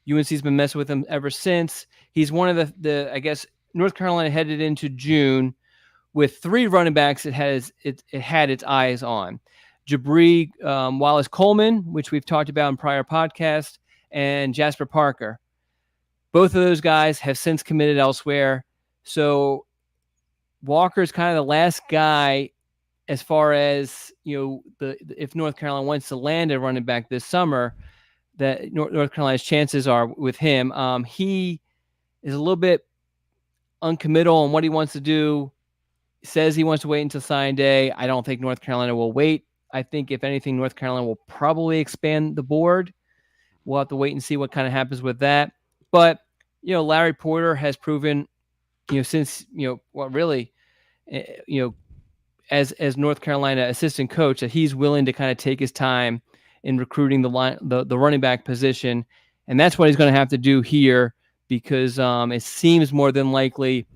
UNC's been messing with him ever since. He's one of the I guess North Carolina headed into June with 3 running backs it had its eyes on. Jabri Wallace Coleman, which we've talked about in prior podcasts, and Jasper Parker. Both of those guys have since committed elsewhere. So Walker is kind of the last guy as far as, if North Carolina wants to land a running back this summer, that North Carolina's chances are with him. He is a little bit uncommittal on what he wants to do. Says he wants to wait until signing day. I don't think North Carolina will wait. I think, if anything, North Carolina will probably expand the board. We'll have to wait and see what kind of happens with that. But, Larry Porter has proven, since, as North Carolina assistant coach, that he's willing to kind of take his time in recruiting the running back position. And that's what he's going to have to do here, because it seems more than likely,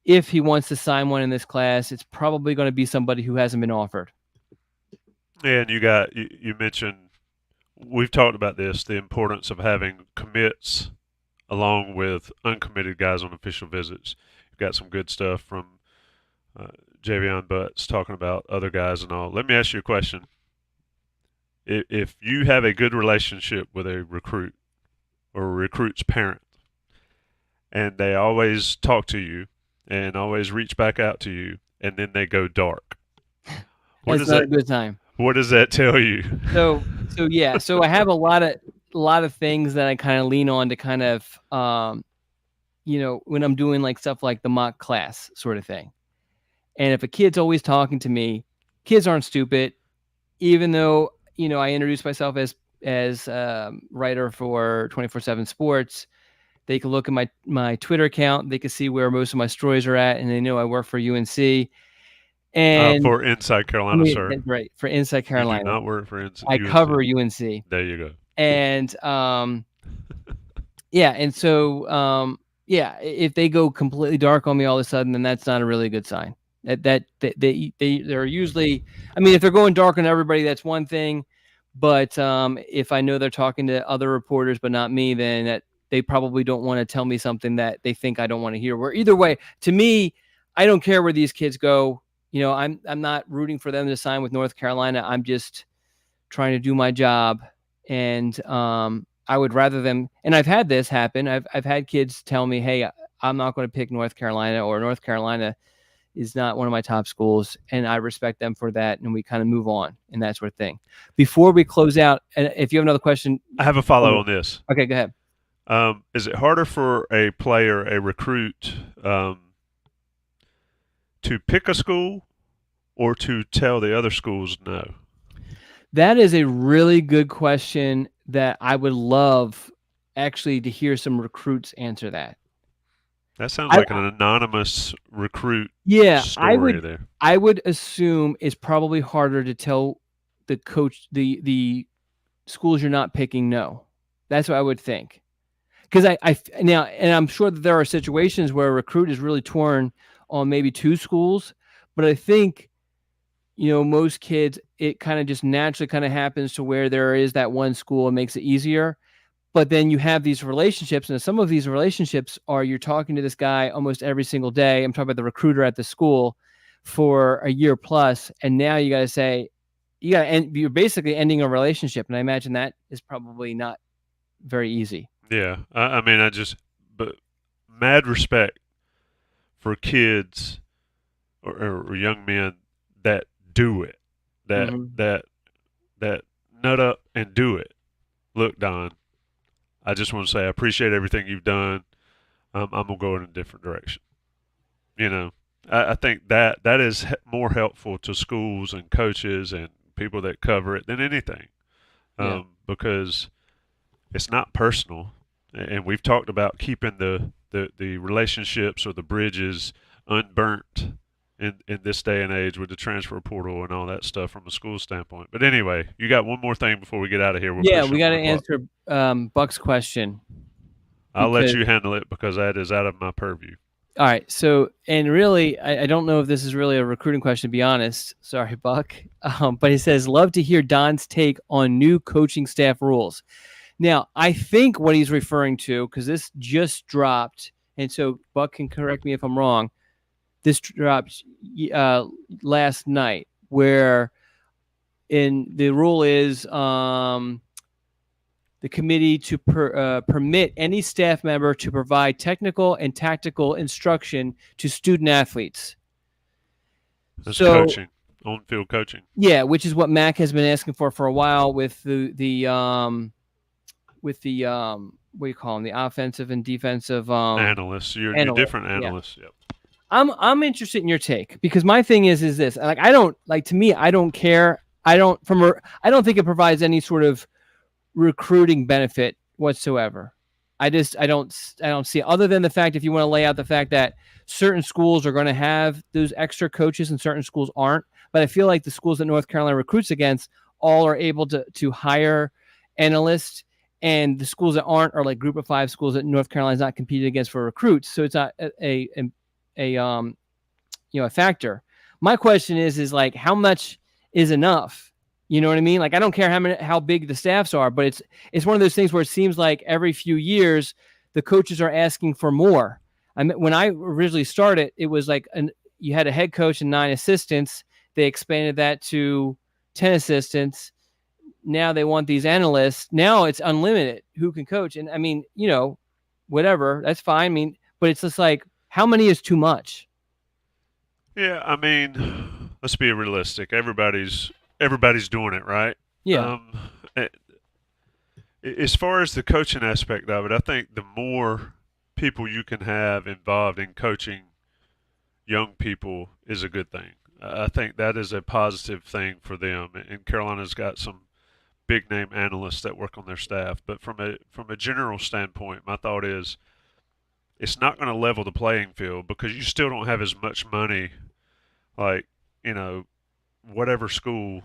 if he wants to sign one in this class, it's probably going to be somebody who hasn't been offered. And you mentioned, we've talked about this, the importance of having commits along with uncommitted guys on official visits. You've got some good stuff from Javion Butts talking about other guys and all. Let me ask you a question. If you have a good relationship with a recruit or a recruit's parent, and they always talk to you and always reach back out to you, and then they go dark, That's not a good time. What does that tell you? So I have a lot of things that I kind of lean on to kind of, when I'm doing like stuff like the mock class sort of thing. And if a kid's always talking to me, kids aren't stupid, even though, I introduce myself as writer for 24/7 Sports. They can look at my Twitter account. They can see where most of my stories are at, and they know I work for UNC. And For Inside Carolina, sir. that's right, for Inside You do Carolina. not work for I UNC. cover UNC. There you go. And yeah, and so yeah, if they go completely dark on me all of a sudden, then that's not a really good sign. They're usually, I mean, if they're going dark on everybody, that's one thing. But if I know they're talking to other reporters but not me, then that they probably don't want to tell me something that they think I don't want to hear. Where either way, to me, I don't care where these kids go. You know, I'm not rooting for them to sign with North Carolina. I'm just trying to do my job, and I would rather them. And I've had this happen. I've had kids tell me, "Hey, I'm not going to pick North Carolina, or North Carolina is not one of my top schools," and I respect them for that, and we kind of move on and that sort of thing. Before we close out, and if you have another question, I have a follow on this. Okay, go ahead. Is it harder for a player, a recruit, to pick a school or to tell the other schools no? That is a really good question that I would love actually to hear some recruits answer that. That sounds like an anonymous recruit story there. I would assume it's probably harder to tell the coach, the schools you're not picking no. That's what I would think. Because now, and I'm sure that there are situations where a recruit is really torn on maybe two schools, but I think, you know, most kids, it kind of just naturally kind of happens to where there is that one school and makes it easier. But then you have these relationships, and some of these relationships are you're talking to this guy almost every single day. I'm talking about the recruiter at the school for a year plus, and now you got to say, you're basically ending a relationship, and I imagine that is probably not very easy. Yeah, I mean, but mad respect for kids or young men that do it, that nut up and do it. Look, Don, I just want to say I appreciate everything you've done. I'm gonna go in a different direction. You know, I think that is more helpful to schools and coaches and people that cover it than anything, because it's not personal. And we've talked about keeping the relationships or the bridges unburnt in this day and age with the transfer portal and all that stuff from a school standpoint. But anyway, you got one more thing before we get out of here. We got to answer Buck's question. I'll let you handle it because that is out of my purview. All right. So, and really, I don't know if this is really a recruiting question, to be honest. Sorry, Buck. But he says, love to hear Don's take on new coaching staff rules. Now, I think what he's referring to, because this just dropped, and so Buck can correct me if I'm wrong, this dropped last night, where the rule is the committee to permit any staff member to provide technical and tactical instruction to student athletes. That's coaching, on-field coaching. Yeah, which is what Mac has been asking for a while with the what do you call them, the offensive and defensive analysts. You're different analysts. Yeah. Yep. I'm interested in your take, because my thing is this, like, I don't care. I don't think it provides any sort of recruiting benefit whatsoever. I don't see it, other than the fact, if you want to lay out the fact that certain schools are going to have those extra coaches and certain schools aren't. But I feel like the schools that North Carolina recruits against all are able to hire analysts, and the schools that aren't are like group of 5 schools that North Carolina's not competing against for recruits. So it's not a factor. My question is like, how much is enough? You know what I mean? Like, I don't care how big the staffs are, but it's one of those things where it seems like every few years the coaches are asking for more. I mean, when I originally started, it was like you had a head coach and 9 assistants. They expanded that to 10 assistants. Now they want these analysts. Now it's unlimited who can coach. And I mean, whatever, that's fine. I mean, but it's just like, how many is too much? Yeah, I mean, let's be realistic. Everybody's doing it, right? Yeah. As far as the coaching aspect of it, I think the more people you can have involved in coaching young people is a good thing. I think that is a positive thing for them. And Carolina's got some big name analysts that work on their staff. But from a general standpoint, my thought is it's not going to level the playing field because you still don't have as much money. Like, you know, whatever school,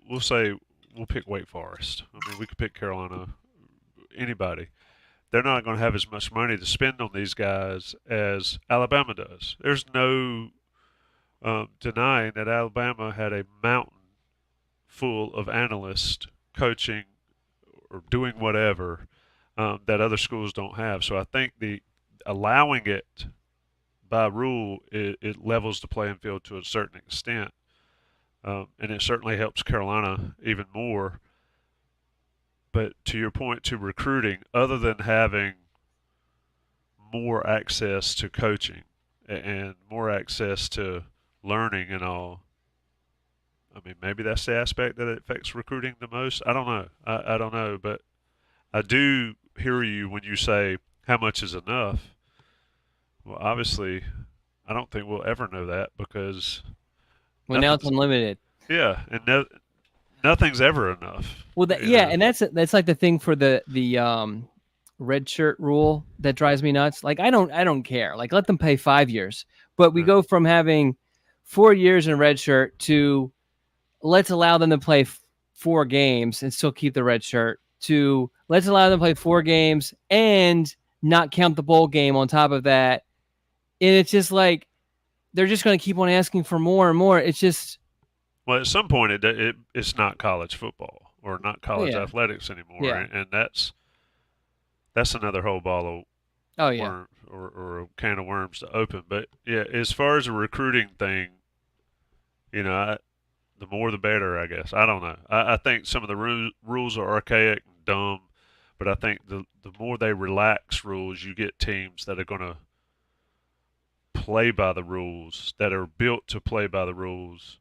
we'll say we'll pick Wake Forest. I mean, we could pick Carolina, anybody. They're not going to have as much money to spend on these guys as Alabama does. There's no denying that Alabama had a mountain full of analysts coaching or doing whatever that other schools don't have. So I think the allowing it by rule, it levels the playing field to a certain extent, and it certainly helps Carolina even more. But to your point, to recruiting, other than having more access to coaching and more access to learning and all, I mean, maybe that's the aspect that affects recruiting the most. I don't know. I don't know, but I do hear you when you say how much is enough. Well, obviously, I don't think we'll ever know that because Well, now it's nothing's unlimited. yeah, and nothing's ever enough. Well, You yeah, know, and that's like the thing for the red shirt rule that drives me nuts. Like I don't care. Like let them pay 5 years, but we right. go from having 4 years in red shirt to let's allow them to play 4 games and still keep the red shirt to let's allow them to play 4 games and not count the bowl game on top of that. And it's just like they're just going to keep on asking for more and more. It's just Well, at some point, it's not college football or not oh college yeah, athletics anymore, yeah, and that's another whole ball of oh yeah, worm or a can of worms to open. But yeah, as far as a recruiting thing, you know, the more the better, I guess. I don't know. I think some of the rules are archaic and dumb, but I think the more they relax rules, you get teams that are going to play by the rules, that are built to play by the rules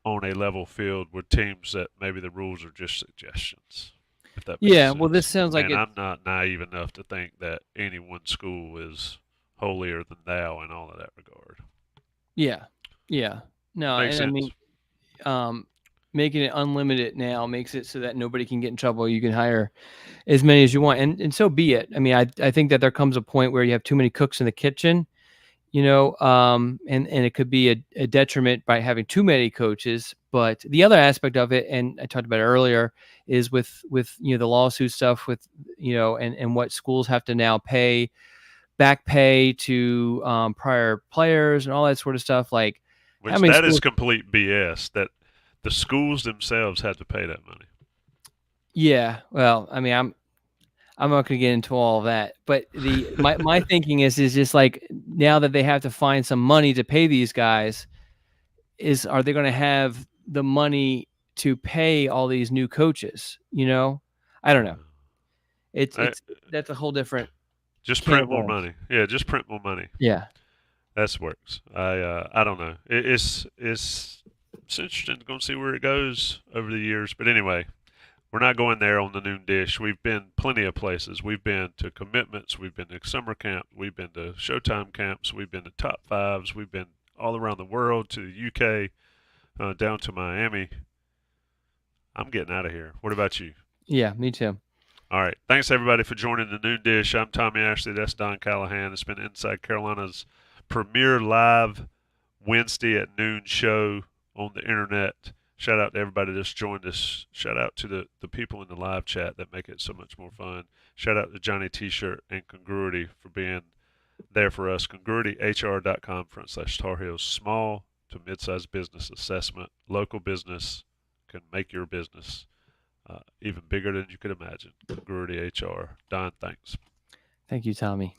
on a level field with teams that maybe the rules are just suggestions, if that makes yeah. Well, this sense. sounds like And it. I'm not naive enough to think that any one school is holier than thou in all of that regard. Yeah, yeah. No, Makes and I sense. mean, um, making it unlimited now makes it so that nobody can get in trouble. You can hire as many as you want, and so be it. I mean, I think that there comes a point where you have too many cooks in the kitchen, and it could be a detriment by having too many coaches. But the other aspect of it, and I talked about it earlier, is with the lawsuit stuff with and what schools have to now pay back pay to prior players and all that sort of stuff. Like how Which many that is schools? complete BS. That the schools themselves had to pay that money. Yeah, well, I mean, I'm not going to get into all of that, but my thinking is just like now that they have to find some money to pay these guys, are they going to have the money to pay all these new coaches? I don't know. It's I, it's that's a whole different just can print of more worms. money. Yeah, just print more money. Yeah, That works. I don't know. It's interesting. Going to see where it goes over the years. But anyway, we're not going there on the noon dish. We've been plenty of places. We've been to commitments. We've been to summer camp. We've been to Showtime camps. We've been to top fives. We've been all around the world to the UK, down to Miami. I'm getting out of here. What about you? yeah, me too. All right. Thanks everybody for joining the noon dish. I'm Tommy Ashley. That's Don Callahan. It's been Inside Carolina's premier live Wednesday at noon show on the internet. Shout out to everybody that's joined us. Shout out to the people in the live chat that make it so much more fun. Shout out to Johnny T-shirt and Congruity for being there for us. CongruityHR.com/Tar Heels. Small to mid-sized business assessment. Local business can make your business even bigger than you could imagine. Congruity HR. Don, thanks. Thank you, Tommy.